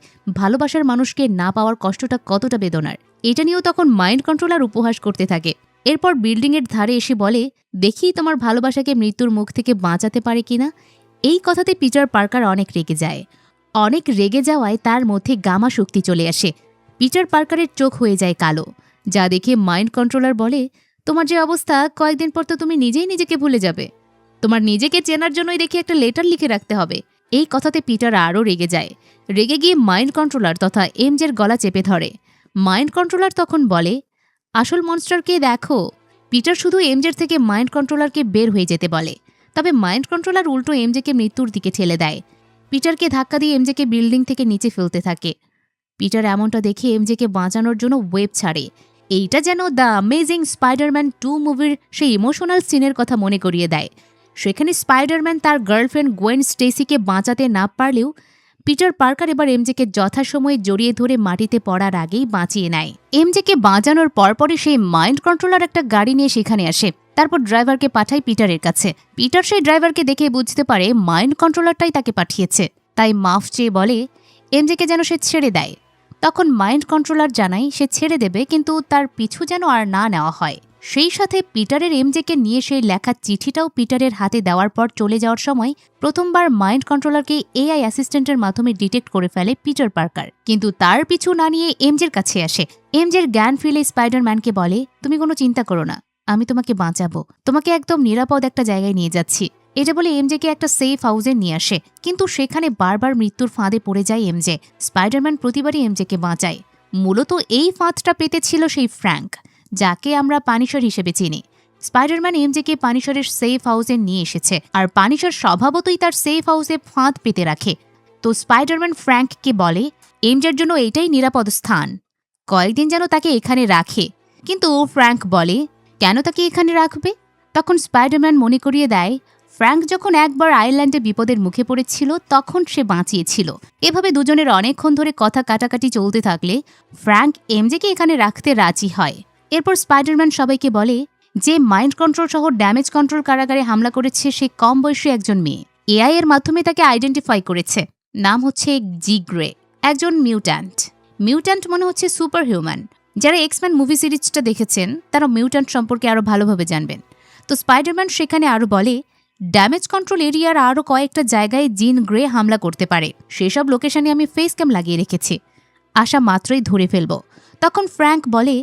ভালোবাসার মানুষকে না পাওয়ার কষ্টটা কতটা বেদনার। এটা নিয়েও তখন মাইন্ড কন্ট্রোলার উপহাস করতে থাকে। এরপর বিল্ডিংয়ের ধারে এসে বলে দেখি তোমার ভালোবাসাকে মৃত্যুর মুখ থেকে বাঁচাতে পারে কিনা। এই কথাতে পিটার পার্কার অনেক রেগে যায়। অনেক রেগে যাওয়ায় তার মধ্যে গামা শক্তি চলে আসে। পিটার পার্কারের চোখ হয়ে যায় কালো, যা দেখে মাইন্ড কন্ট্রোলার বলে তোমার যে অবস্থা, কয়েকদিন পর তো তুমি নিজেই নিজেকে ভুলে যাবে। তোমার নিজেকে চেনার জন্যই দেখি একটা লেটার লিখে রাখতে হবে। এই কথাতে পিটার আরও রেগে যায়। রেগে গিয়ে মাইন্ড কন্ট্রোলার তথা এমজের গলা চেপে ধরে। মাইন্ড কন্ট্রোলার তখন বলে আসল মনস্টারকে দেখো। পিটার শুধু এমজের থেকে মাইন্ড কন্ট্রোলারকে বের হয়ে যেতে বলে, তবে মাইন্ড কন্ট্রোলার উল্টো এমজেকে মৃত্যুর দিকে ঠেলে দেয়। পিটারকে ধাক্কা দিয়ে এমজেকে বিল্ডিং থেকে নিচে ফেলতে থাকে। পিটার এমনটা দেখে এমজেকে বাঁচানোর জন্য ওয়েব ছাড়ে। এইটা যেন দ্য অ্যামেজিং স্পাইডারম্যান 2 মুভির সেই ইমোশনাল সিনের কথা মনে করিয়ে দেয়। সেখানে স্পাইডারম্যান তার গার্লফ্রেন্ড গোয়েন স্টেসিকে বাঁচাতে না পারলেও পিটার পার্কার এবার এমজেকে যথাসময়ে জড়িয়ে ধরে মাটিতে পড়ার আগেই বাঁচিয়ে নেয়। এমজেকে বাঁচানোর পরপরই সেই মাইন্ড কন্ট্রোলার একটা গাড়ি নিয়ে সেখানে আসে। তারপর ড্রাইভারকে পাঠায় পিটারের কাছে। পিটার সেই ড্রাইভারকে দেখে বুঝতে পারে মাইন্ড কন্ট্রোলারটাই তাকে পাঠিয়েছে, তাই মাফ চেয়ে বলে এমজেকে যেন সে ছেড়ে দেয়। তখন মাইন্ড কন্ট্রোলার জানায় সে ছেড়ে দেবে, কিন্তু তার পিছু যেন আর না নেওয়া হয়। সেই সাথে পিটারের এমজেকে নিয়ে সেই লেখা চিঠিটাও পিটারের হাতে দেওয়ার পর চলে যাওয়ার সময় প্রথমবার মাইন্ড কন্ট্রোলারকে এআই অ্যাসিস্ট্যান্টের মাধ্যমে ডিটেক্ট করে ফেলে পিটার পার্কার। কিন্তু তার পিছু না নিয়ে এমজের কাছে আসে। এমজের জ্ঞান ফিরে স্পাইডারম্যানকে বলে তুমি কোনো চিন্তা করো না, আমি তোমাকে বাঁচাবো, তোমাকে একদম নিরাপদ একটা জায়গায় নিয়ে যাচ্ছি। এটা বলে এমজেকে একটা সেফ হাউসে নিয়ে আসে, কিন্তু সেখানে বারবার মৃত্যুর ফাঁদে পড়ে যায় এমজে। স্পাইডারম্যান প্রতিবারই এমজেকে বাঁচায়। মূলত এই ফাঁদটা পেতেছিল সেই ফ্র্যাঙ্ক, যাকে আমরা পানিশার হিসেবে চিনি। স্পাইডারম্যান এমজেকে পানিশারের সেফ হাউসে নিয়ে এসেছে, আর পানিশার স্বভাবতই তার সেফ হাউসে ফাঁদ পেতে রাখে। তো স্পাইডারম্যান ফ্র্যাঙ্ককে বলে এমজের জন্য এটাই নিরাপদ স্থান, কয়েকদিন যেন তাকে এখানে রাখে। কিন্তু ফ্র্যাঙ্ক বলে কেন তাকে এখানে রাখবে? তখন স্পাইডারম্যান মনে করিয়ে দেয় ফ্র্যাঙ্ক যখন একবার আয়ারল্যান্ডে বিপদের মুখে পড়েছিল তখন সে বাঁচিয়েছিল। এভাবে দুজনের অনেকক্ষণ ধরে কথা কাটাকাটি চলতে থাকলে ফ্র্যাঙ্ক এমজেকে এখানে রাখতে রাজি হয়। এরপর স্পাইডারম্যান সবাইকে বলে যে মাইন্ড কন্ট্রোল সহ ড্যামেজ কন্ট্রোল কারাগারে হামলা করেছে সে কম বয়সী একজন মেয়ে। এআই এর মাধ্যমে তাকে আইডেন্টিফাই করেছে। নাম হচ্ছে জিগ্রে, একজন মিউট্যান্ট। মিউট্যান্ট মনে হচ্ছে সুপার হিউম্যান। যারা এক্সম্যান মুভি সিরিজটা দেখেছেন তারা মিউট্যান্ট সম্পর্কে আরও ভালোভাবে জানবেন। তো স্পাইডারম্যান সেখানে আরও বলে ড্যামেজ কন্ট্রোল এরিয়ার আরও কয়েকটা জায়গায় জিন গ্রে হামলা করতে পারে। সেসব লোকেশনে আমি ফেস ক্যাম লাগিয়ে রেখেছি, আসা মাত্রই ধরে ফেলব। তখন ফ্র্যাঙ্ক বলে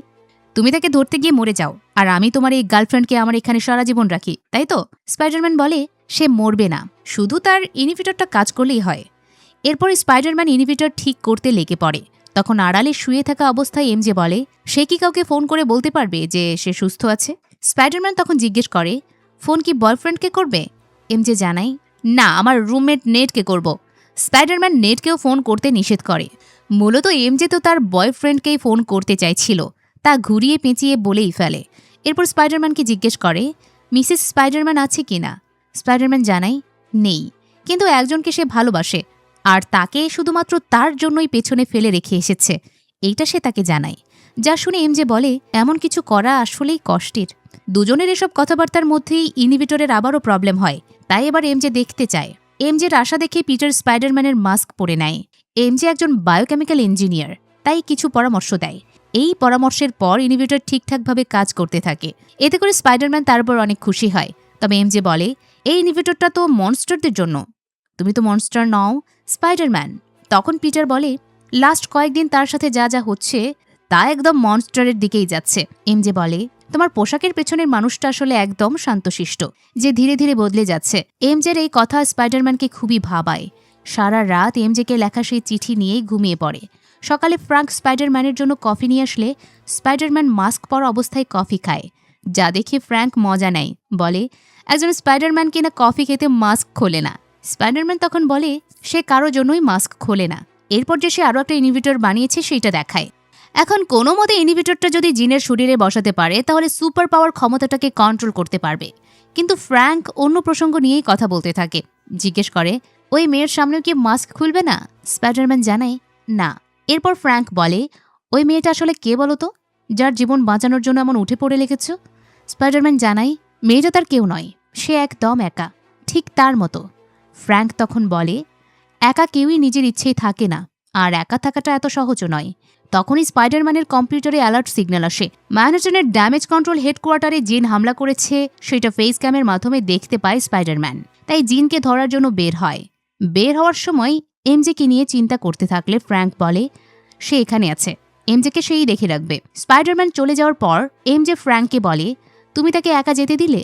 তুমি তাকে ধরতে গিয়ে মরে যাও, আর আমি তোমার এই গার্লফ্রেন্ডকে আমার এখানে সারা জীবন রাখি, তাই তো? স্পাইডারম্যান বলে সে মরবে না, শুধু তার ইনহিবিটরটা কাজ করলেই হয়। এরপর স্পাইডারম্যান ইনহিবিটর ঠিক করতে লেগে পড়ে। তখন আড়ালে শুয়ে থাকা অবস্থায় এমজে বলে সে কি কাউকে ফোন করে বলতে পারবে যে সে সুস্থ আছে? স্পাইডারম্যান তখন জিজ্ঞেস করে ফোন কি বয়ফ্রেন্ডকে করবে? এমজে জানায় না, আমার রুমমেট নেটকে করব। স্পাইডারম্যান নেটকেও ফোন করতে নিষেধ করে। মূলত এমজে তো তার বয়ফ্রেন্ডকেই ফোন করতে চাইছিল, তা ঘুরিয়ে পেঁচিয়ে বলেই ফেলে। এরপর স্পাইডারম্যানকে জিজ্ঞেস করে মিসেস স্পাইডারম্যান আছে কিনা? স্পাইডারম্যান জানায় নেই, কিন্তু একজনকে সে ভালোবাসে, আর তাকে শুধুমাত্র তার জন্যই পেছনে ফেলে রেখে এসেছে, এইটা সে তাকে জানায়। যা শুনে এমজে বলে এমন কিছু করা আসলেই কষ্টের। দুজনের এসব কথাবার্তার মধ্যেই ইনহিবিটরের আবারও প্রবলেম হয়, তাই এবার এমজে দেখতে চায়। এমজের আশা দেখে পিটার স্পাইডারম্যানের মাস্ক পরে নেয়। এমজে একজন বায়োকেমিক্যাল ইঞ্জিনিয়ার, তাই কিছু পরামর্শ দেয়। এই পরামর্শের পর ইনহিবিটর ঠিকঠাকভাবে কাজ করতে থাকে। এতে করে স্পাইডারম্যান তারপর অনেক খুশি হয়। তবে এমজে বলে এই ইনহিবিটরটা তো মনস্টারদের জন্য, তুমি তো মনস্টার নও স্পাইডারম্যান। তখন পিটার বলে লাস্ট কয়েকদিন তার সাথে যা যা হচ্ছে তা একদম মনস্টারের দিকেই যাচ্ছে। এমজে বলে তোমার পোশাকের পেছনের মানুষটা আসলে একদম শান্তশিষ্ট, যে ধীরে ধীরে বদলে যাচ্ছে। এমজের এই কথা স্পাইডারম্যানকে খুবই ভাবায়। সারা রাত এমজেকে লেখা সেই চিঠি নিয়েই ঘুমিয়ে পড়ে। সকালে ফ্রাঙ্ক স্পাইডারম্যানের জন্য কফি নিয়ে আসলে স্পাইডারম্যান মাস্ক পরা অবস্থায় কফি খায়, যা দেখে ফ্র্যাঙ্ক মজা নেয়, বলে একজন স্পাইডারম্যান কিনা কফি খেতে মাস্ক খোলে না। স্পাইডারম্যান তখন বলে সে কারো জন্যই মাস্ক খোলে না। এরপর যে সে আরও একটা ইনহিবিটর বানিয়েছে সেইটা দেখায়। এখন কোনো মতে ইনহিবিটরটা যদি জিনের শরীরে বসাতে পারে তাহলে সুপার পাওয়ার ক্ষমতাটাকে কন্ট্রোল করতে পারবে। কিন্তু ফ্র্যাঙ্ক অন্য প্রসঙ্গ নিয়েই কথা বলতে থাকে। জিজ্ঞেস করে ওই মেয়ের সামনেও কি মাস্ক খুলবে না? স্পাইডারম্যান জানায় না। এরপর ফ্র্যাঙ্ক বলে ওই মেয়েটা আসলে কে বলো তো, যার জীবন বাঁচানোর জন্য এমন উঠে পড়ে লেগেছ? স্পাইডারম্যান জানায় মেয়েটা তার কেউ নয়, সে একদম একা, ঠিক তার মতো। ফ্র্যাঙ্ক তখন বলে একা কেউই নিজের ইচ্ছেই থাকে না, আর একা থাকাটা এত সহজও নয়। তখনই স্পাইডারম্যানের কম্পিউটারে অ্যালার্ট সিগন্যাল আসে। ম্যানহাটনের ড্যামেজ কন্ট্রোল হেডকোয়ার্টারে জিন হামলা করেছে, সেটা ফেস ক্যামের মাধ্যমে দেখতে পায় স্পাইডারম্যান। তাই জিনকে ধরার জন্য বের হয়। বের হওয়ার সময় এমজেকে নিয়ে চিন্তা করতে থাকলে ফ্র্যাঙ্ক বলে সে এখানে আছে, এমজেকে সেই দেখে রাখবে। স্পাইডারম্যান চলে যাওয়ার পর এমজে ফ্র্যাঙ্ককে বলে তুমি তাকে একা যেতে দিলে?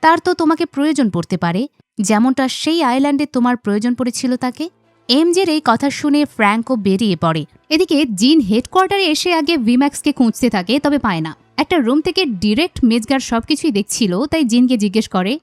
তার তো তোমাকে প্রয়োজন পড়তে পারে, যেমনটা সেই আইল্যান্ডে তোমার প্রয়োজন পড়েছিল তাকে। এমজের এই কথা শুনে ফ্র্যাঙ্কও বেরিয়ে পড়ে। এদিকে জিন হেডকোয়ার্টারে এসে আগে ভিম্যাক্সকে খুঁজতে থাকে, তবে পায় না। একটা রুম থেকে ডিরেক্ট মেজগার সবকিছুই দেখছিল, তাই জিনকে জিজ্ঞেস করে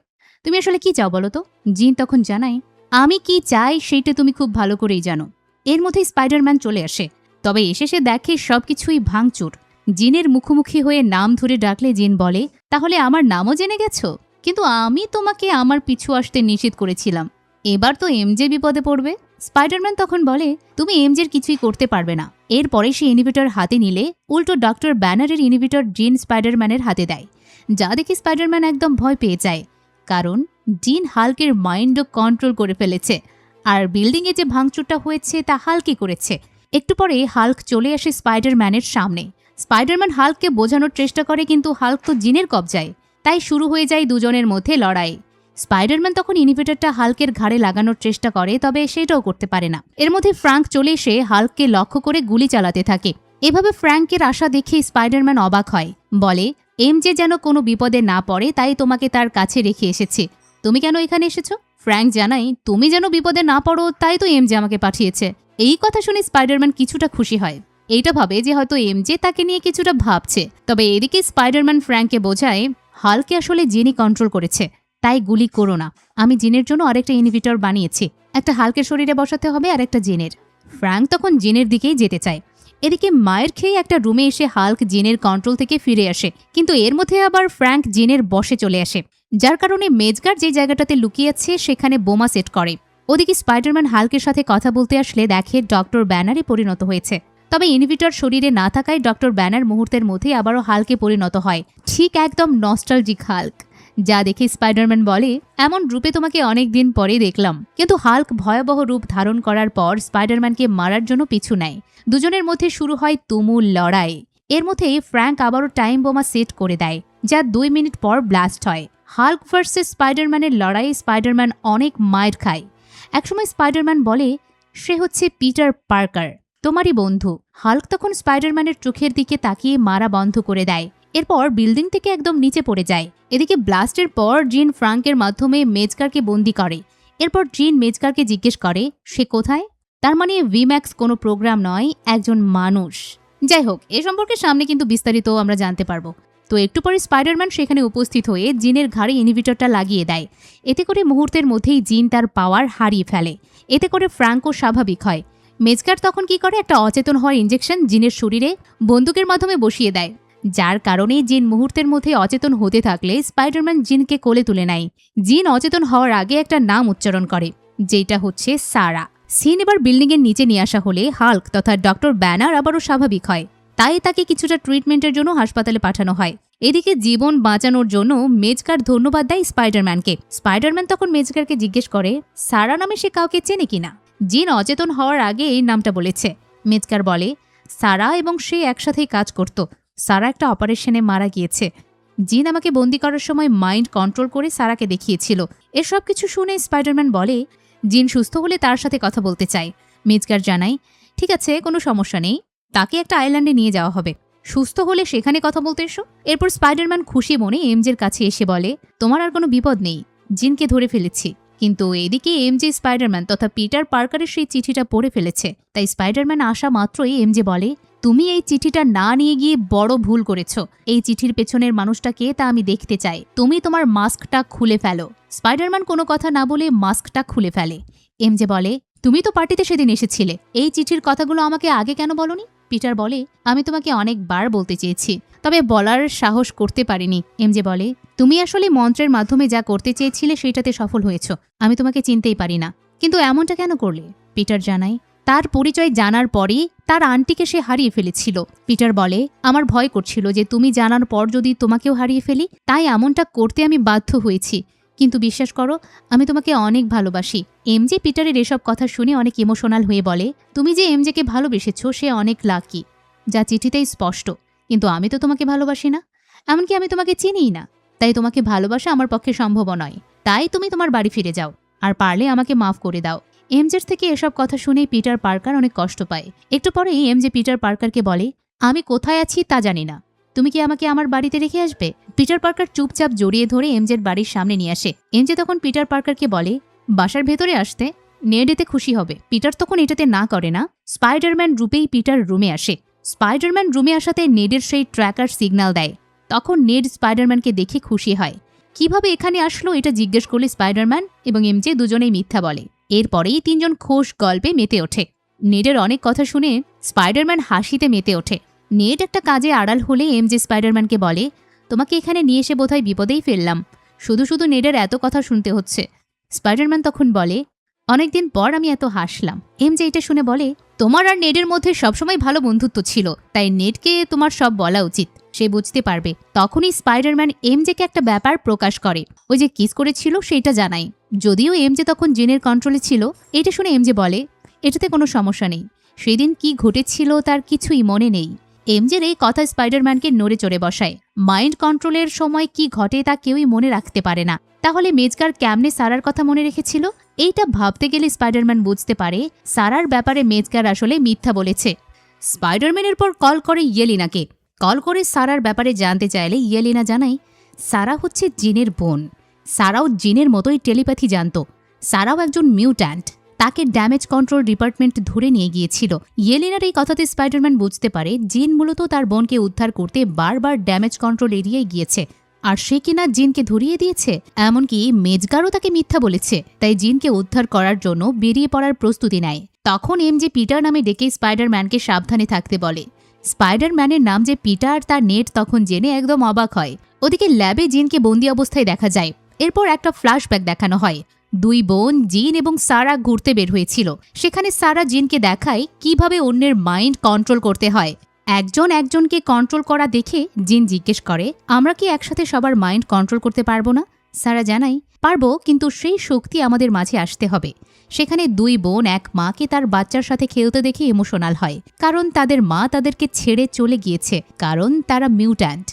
তুমি আসলে কি চাও বলো তো? জিন তখন জানায় আমি কি চাই সেইটা তুমি খুব ভালো করেই জানো। এর মধ্যেই স্পাইডারম্যান চলে আসে, তবে এসে সে দেখে সবকিছুই ভাঙচুর। জিনের মুখোমুখি হয়ে নাম ধরে ডাকলে জিন বলে তাহলে আমার নামও জেনে গেছো? কিন্তু আমি তোমাকে আমার পিছু আসতে নিষেধ করেছিলাম, এবার তো এমজে বিপদে পড়বে। স্পাইডারম্যান তখন বলে তুমি এমজের কিছুই করতে পারবে না। এরপরে সে ইনহিবিটর হাতে নিলে উল্টো ডক্টর ব্যানারের ইনহিবিটর জিন স্পাইডারম্যানের হাতে দেয়, যা দেখে স্পাইডারম্যান একদম ভয় পেয়ে যায়, কারণ জিন হাল্কের মাইন্ডও কন্ট্রোল করে ফেলেছে, আর বিল্ডিংয়ে যে ভাঙচুরটা হয়েছে তা হাল্কই করেছে। একটু পরে হাল্ক চলে আসে স্পাইডারম্যানের সামনে। স্পাইডারম্যান হাল্ককে বোঝানোর চেষ্টা করে, কিন্তু হাল্ক তো জিনের কবজায়, তাই শুরু হয়ে যায় দুজনের মধ্যে লড়াই। স্পাইডারম্যান তখন ইনহিবিটরটা হাল্কের ঘাড়ে লাগানোর চেষ্টা করে, তবে সেটাও করতে পারে না। এর মধ্যে ফ্র্যাঙ্ক চলে এসে হাল্ককে লক্ষ্য করে গুলি চালাতে থাকে। এভাবে ফ্র্যাঙ্কের আশা দেখে স্পাইডারম্যান অবাক হয়, বলে এমজে যেন কোনো বিপদে না পড়ে তাই তোমাকে তার কাছে রেখে এসেছে, তুমি কেন এখানে এসেছো? ফ্র্যাঙ্ক জানাই তুমি যেন বিপদে না পড়ো তাই তো এমজে আমাকে পাঠিয়েছে। এই কথা শুনে স্পাইডারম্যান কিছুটা খুশি হয়, এইটা ভাবে যে হয়তো এমজে তাকে নিয়ে কিছুটা ভাবছে। তবে এদিকে স্পাইডারম্যান ফ্র্যাঙ্ককে বোঝায় হাল্কে আসলে জিনই কন্ট্রোল করেছে, তাই গুলি করো না, আমি জিনের জন্য আরেকটা ইনহিবিটর বানিয়েছি, একটা হাল্কের শরীরে বসাতে হবে আর একটা জিনের। ফ্র্যাঙ্ক তখন জিনের দিকেই যেতে চায়। এদিকে মায়ের খেয়ে একটা রুমে এসে হাল্ক জিনের কন্ট্রোল থেকে ফিরে আসে, কিন্তু এর মধ্যে আবার ফ্র্যাঙ্ক জিনের বশে চলে আসে, যার কারণে মেজগার যে জায়গাটাতে লুকিয়েছে সেখানে বোমা সেট করে। ওদিকে স্পাইডারম্যান হাল্কের সাথে কথা বলতে আসলে দেখে ডক্টর ব্যানারে পরিণত হয়েছে। তবে ইনহিবিটর শরীরে না থাকায় ডক্টর ব্যানার মুহূর্তের মধ্যে আবারও হাল্কে পরিণত হয়, ঠিক একদম নস্টালজিক হাল্ক, যা দেখে স্পাইডারম্যান বলে এমন রূপে তোমাকে অনেক দিন পরে দেখলাম। কিন্তু হাল্ক ভয়াবহ রূপ ধারণ করার পর স্পাইডারম্যানকে মারার জন্য পিছু নেয়। দুজনের মধ্যে শুরু হয় তুমুল লড়াই। এর মধ্যে ফ্র্যাঙ্ক আবারও টাইম বোমা সেট করে দেয়, যা 2 মিনিট পর ব্লাস্ট হয়। হাল্ক ভার্সেস স্পাইডারম্যানের লড়াই স্পাইডারম্যান অনেক মাইর খায়। একসময় স্পাইডারম্যান বলে সে হচ্ছে পিটার পার্কার, তোমারই বন্ধু। হাল্ক তখন স্পাইডারম্যানের চোখের দিকে তাকিয়ে মারা বন্ধ করে দেয়। এরপর বিল্ডিং থেকে একদম নিচে পড়ে যায়। এদিকে ব্লাস্টের পর জিন ফ্রাঙ্কের মাধ্যমে মেজকারকে বন্দি করে। এরপর জিন মেজকারকে জিজ্ঞেস করে সে কোথায়। তার মানে ভিম্যাক্স কোনো প্রোগ্রাম নয়, একজন মানুষ। যাই হোক, এ সম্পর্কে সামনে কিন্তু বিস্তারিত আমরা জানতে পারবো। তো একটু পরে স্পাইডারম্যান সেখানে উপস্থিত হয়ে জিনের ঘাড়ে ইনহিবিটরটা লাগিয়ে দেয়। এতে করে মুহূর্তের মধ্যেই জিন তার পাওয়ার হারিয়ে ফেলে। এতে করে ফ্রাঙ্কও স্বাভাবিক হয়। মেজকার তখন কি করে, একটা অচেতন হওয়ার ইঞ্জেকশন জিনের শরীরে বন্দুকের মাধ্যমে বসিয়ে দেয়, যার কারণে জিন মুহূর্তের মধ্যে অচেতন হতে থাকলে স্পাইডারম্যান জিনকে কোলে তুলে নেয়। জিন অচেতন হওয়ার আগে একটা নাম উচ্চারণ করে, যেটা হচ্ছে সারা। সিন এবার বিল্ডিংয়ের নিচে নিয়ে আসা হলে হাল্ক তথা ডক্টর ব্যানার আবারও স্বাভাবিক হয়। তাই তাকে কিছুটা ট্রিটমেন্টের জন্য হাসপাতালে পাঠানো হয়। এদিকে জীবন বাঁচানোর জন্য মেজকার ধন্যবাদ দেয় স্পাইডারম্যানকে। স্পাইডারম্যান তখন মেজকারকে জিজ্ঞেস করে সারা নামে সে কাউকে চেনে কিনা। জিন অচেতন হওয়ার আগে এই নামটা বলেছে। মেজকার বলে সারা এবং সে একসাথেই কাজ করত। সারা একটা অপারেশনে মারা গিয়েছে। জিন আমাকে বন্দি করার সময় মাইন্ড কন্ট্রোল করে সারাকে দেখিয়েছিল। এসব কিছু শুনে স্পাইডারম্যান বলে জিন সুস্থ হলে তার সাথে কথা বলতে চায়। মেজকার জানায় ঠিক আছে, কোনো সমস্যা নেই, তাকে একটা আইল্যান্ডে নিয়ে যাওয়া হবে, সুস্থ হলে সেখানে কথা বলতে এসো। এরপর স্পাইডারম্যান খুশি মনে এমজের কাছে এসে বলে তোমার আর কোনো বিপদ নেই, জিনকে ধরে ফেলেছি। কিন্তু এদিকে এমজে স্পাইডারম্যান তথা পিটার পার্কারের সেই চিঠিটা পড়ে ফেলেছে। তাই স্পাইডারম্যান আসা মাত্রই এমজে বলে তুমি এই চিঠিটা না নিয়ে গিয়ে বড় ভুল করেছ। এই চিঠির পেছনের মানুষটা কে তা আমি দেখতে চাই। তুমি তোমার মাস্কটা খুলে ফেলো। স্পাইডারম্যান কোনো কথা না বলে মাস্কটা খুলে ফেলে। এমজে বলে তুমি তো পার্টিতে সেদিন এসেছিলে, এই চিঠির কথাগুলো আমাকে আগে কেন বলনি? পিটার বলে আমি তোমাকে অনেকবার বলতে চেয়েছি, তবে বলার সাহস করতে পারিনি। এমজে বলে তুমি আসলে মন্ত্রের মাধ্যমে যা করতে চেয়েছিলে সেটাতে সফল হয়েছ। আমি তোমাকে চিনতেই পারি না, কিন্তু এমনটা কেন করলে? পিটার জানায় তার পরিচয় জানার পরই তার আন্টিকে সে হারিয়ে ফেলেছিল। পিটার বলে আমার ভয় করছিল যে তুমি জানার পর যদি তোমাকেও হারিয়ে ফেলি, তাই এমনটা করতে আমি বাধ্য হয়েছি। কিন্তু বিশ্বাস করো, আমি তোমাকে অনেক ভালোবাসি। এমজে পিটারের এসব কথা শুনে অনেক ইমোশনাল হয়ে বলে তুমি যে এমজেকে ভালোবেসেছো সে অনেক লাকি, যা চিঠিতেই স্পষ্ট। কিন্তু আমি তো তোমাকে ভালোবাসি না, এমনকি আমি তোমাকে চিনিই না। তাই তোমাকে ভালোবাসা আমার পক্ষে সম্ভব নয়। তাই তুমি তোমার বাড়ি ফিরে যাও, আর পারলে আমাকে মাফ করে দাও। এমজের থেকে এসব কথা শুনে পিটার পার্কার অনেক কষ্ট পায়। একটু পরেই এমজে পিটার পার্কারকে বলে আমি কোথায় আছি তা জানি না, তুমি কি আমাকে আমার বাড়িতে রেখে আসবে? পিটার পার্কার চুপচাপ জড়িয়ে ধরে এমজের বাড়ির সামনে নিয়ে আসে। এমজে তখন পিটার পার্কারকে বলে বাসার ভেতরে আসতে, নেড এতে খুশি হবে। পিটার তখন এটাতে না করে না। স্পাইডারম্যান রূপেই পিটার রুমে আসে। স্পাইডারম্যান রুমে আসাতে নেডের সেই ট্র্যাকার সিগন্যাল দেয়। তখন নেড স্পাইডারম্যানকে দেখে খুশি হয়। কিভাবে এখানে আসলো এটা জিজ্ঞেস করলে স্পাইডারম্যান এবং এমজে দুজনেই মিথ্যা বলে। এরপরেই তিনজন খোশ গল্পে মেতে ওঠে। নেডের অনেক কথা শুনে স্পাইডারম্যান হাসিতে মেতে ওঠে। নেড একটা কাজে আড়াল হলে এমজে স্পাইডারম্যানকে বলে তোমাকে এখানে নিয়ে এসে বোধহয় বিপদেই ফেললাম, শুধু শুধু নেডের এত কথা শুনতে হচ্ছে। স্পাইডারম্যান তখন বলে অনেকদিন পর আমি এত হাসলাম। এমজে এটা শুনে বলে তোমার আর নেডের মধ্যে সবসময় ভালো বন্ধুত্ব ছিল, তাই নেডকে তোমার সব বলা উচিত, সে বুঝতে পারবে। তখনই স্পাইডারম্যান এমজেকে একটা ব্যাপার প্রকাশ করে, ওই যে কিস করেছিল সেটা জানাই। যদিও এমজে তখন জিনের কন্ট্রোলে ছিল। এটা শুনে এমজে বলে এটাতে কোনো সমস্যা নেই, সেদিন কি ঘটেছিল তার কিছুই মনে নেই। এমজের এই কথা স্পাইডারম্যানকে নড়ে চড়ে বসায়। মাইন্ড কন্ট্রোলের সময় কি ঘটে তা কেউই মনে রাখতে পারে না। তাহলে মেজকার কেমনে সারার কথা মনে রেখেছিল? এইটা ভাবতে গেলে স্পাইডারম্যান বুঝতে পারে সারার ব্যাপারে মেজকার আসলে মিথ্যা বলেছে। স্পাইডারম্যানের পর কল করে ইয়েলিনাকে। কল করে সারার ব্যাপারে জানতে চাইলে ইয়েলিনা জানায় সারা হচ্ছে জিনের বোন। সারাও জিনের মতোই টেলিপ্যাথি জানত। সারাও একজন মিউট্যান্ট। তাকে ড্যামেজ কন্ট্রোল ডিপার্টমেন্ট ধরে নিয়ে গিয়েছিল। ইয়েলিনার এই কথাতে স্পাইডারম্যান বুঝতে পারে জিন মূলত তার বোনকে উদ্ধার করতে বারবার ড্যামেজ কন্ট্রোল এরিয়ায় গিয়েছে, আর সে কিনা জিনকে ধরিয়ে দিয়েছে। এমনকি মেজগারও তাকে মিথ্যা বলেছে। তাই জিনকে উদ্ধার করার জন্য বেরিয়ে পড়ার প্রস্তুতি নেয়। তখন এমজে পিটার নামে ডেকে স্পাইডারম্যানকে সাবধানে থাকতে বলে। স্পাইডারম্যানের নাম যে পিটার তা নেট তখন জেনে একদম অবাক হয়। ওদিকে ল্যাবে জিনকে বন্দি অবস্থায় দেখা যায়। এরপর একটা ফ্ল্যাশব্যাক দেখানো হয়। দুই বোন জিন এবং সারা ঘুরতে বের হয়েছিল। সেখানে সারা জিনকে দেখায় কিভাবে অন্যের মাইন্ড কন্ট্রোল করতে হয়। একজন একজনকে কন্ট্রোল করা দেখে জিন জিজ্ঞেস করে আমরা কি একসাথে সবার মাইন্ড কন্ট্রোল করতে পারবো না? সারা জানাই পারবো, কিন্তু সেই শক্তি আমাদের মাঝে আসতে হবে। সেখানে দুই বোন এক মাকে তার বাচ্চার সাথে খেলতে দেখে ইমোশনাল হয়, কারণ তাদের মা তাদেরকে ছেড়ে চলে গিয়েছে, কারণ তারা মিউট্যান্ট।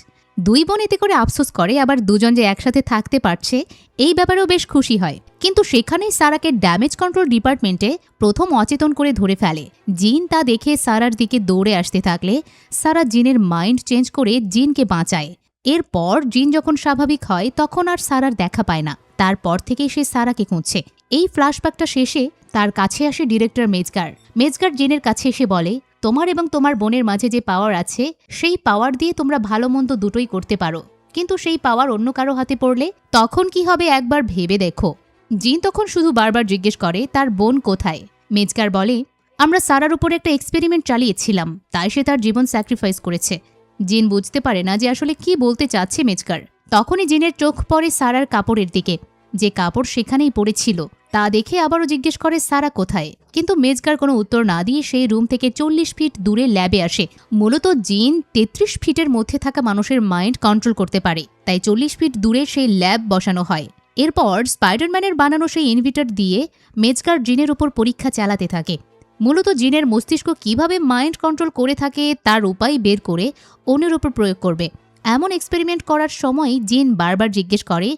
দুই বোন এতে করে আফসোস করে, আবার দুজন যে একসাথে থাকতে পারছে এই ব্যাপারেও বেশ খুশি হয়। কিন্তু সেখানেই সারাকে ড্যামেজ কন্ট্রোল ডিপার্টমেন্টে প্রথম অচেতন করে ধরে ফেলে। জিন তা দেখে সারার দিকে দৌড়ে আসতে থাকলে সারা জিনের মাইন্ড চেঞ্জ করে জিনকে বাঁচায়। এরপর জিন যখন স্বাভাবিক হয় তখন আর সারার দেখা পায় না। তারপর থেকেই সে সারাকে খুঁজছে। এই ফ্ল্যাশব্যাকটা শেষে তার কাছে আসে ডিরেক্টর মেজগার। মেজগার জিনের কাছে এসে বলে, তোমার এবং তোমার বোনের মাঝে যে পাওয়ার আছে সেই পাওয়ার দিয়ে তোমরা ভালো মন্দ দুটোই করতে পারো, কিন্তু সেই পাওয়ার অন্য কারো হাতে পড়লে তখন কি হবে একবার ভেবে দেখো। জিন তখন শুধু বারবার জিজ্ঞেস করে তার বোন কোথায়। মেজগার বলে, আমরা সারার উপর একটা এক্সপেরিমেন্ট চালিয়েছিলাম, তাই সে তার জীবন স্যাক্রিফাইস করেছে। জিন বুঝতে পারে না যে আসলে কি বলতে চাচ্ছে মেজগার। তখনই জিনের চোখ পড়ে সারার কাপড়ের দিকে, যে কাপড় সেখানেই পড়েছিল। তা দেখে আবারও জিজ্ঞেস করে সারা কোথায়, কিন্তু মেজগার কোনো উত্তর না দিয়ে সেই রুম থেকে 40 ফিট দূরে ল্যাবে আসে। মূলত জিন 33 ফিটের মধ্যে থাকা মানুষের মাইন্ড কন্ট্রোল করতে পারে, তাই 40 ফিট দূরে সেই ল্যাব বসানো হয়। এরপর স্পাইডারম্যানের বানানো সেই ইনভিটার দিয়ে মেজগার জিনের উপর পরীক্ষা চালাতে থাকে। মূলত জিনের মস্তিষ্ক কিভাবে মাইন্ড কন্ট্রোল করে থাকে তার উপায় বের করে অন্যের উপর প্রয়োগ করবে। এমন এক্সপেরিমেন্ট করার সময় জিন বারবার জিজ্ঞেস করে,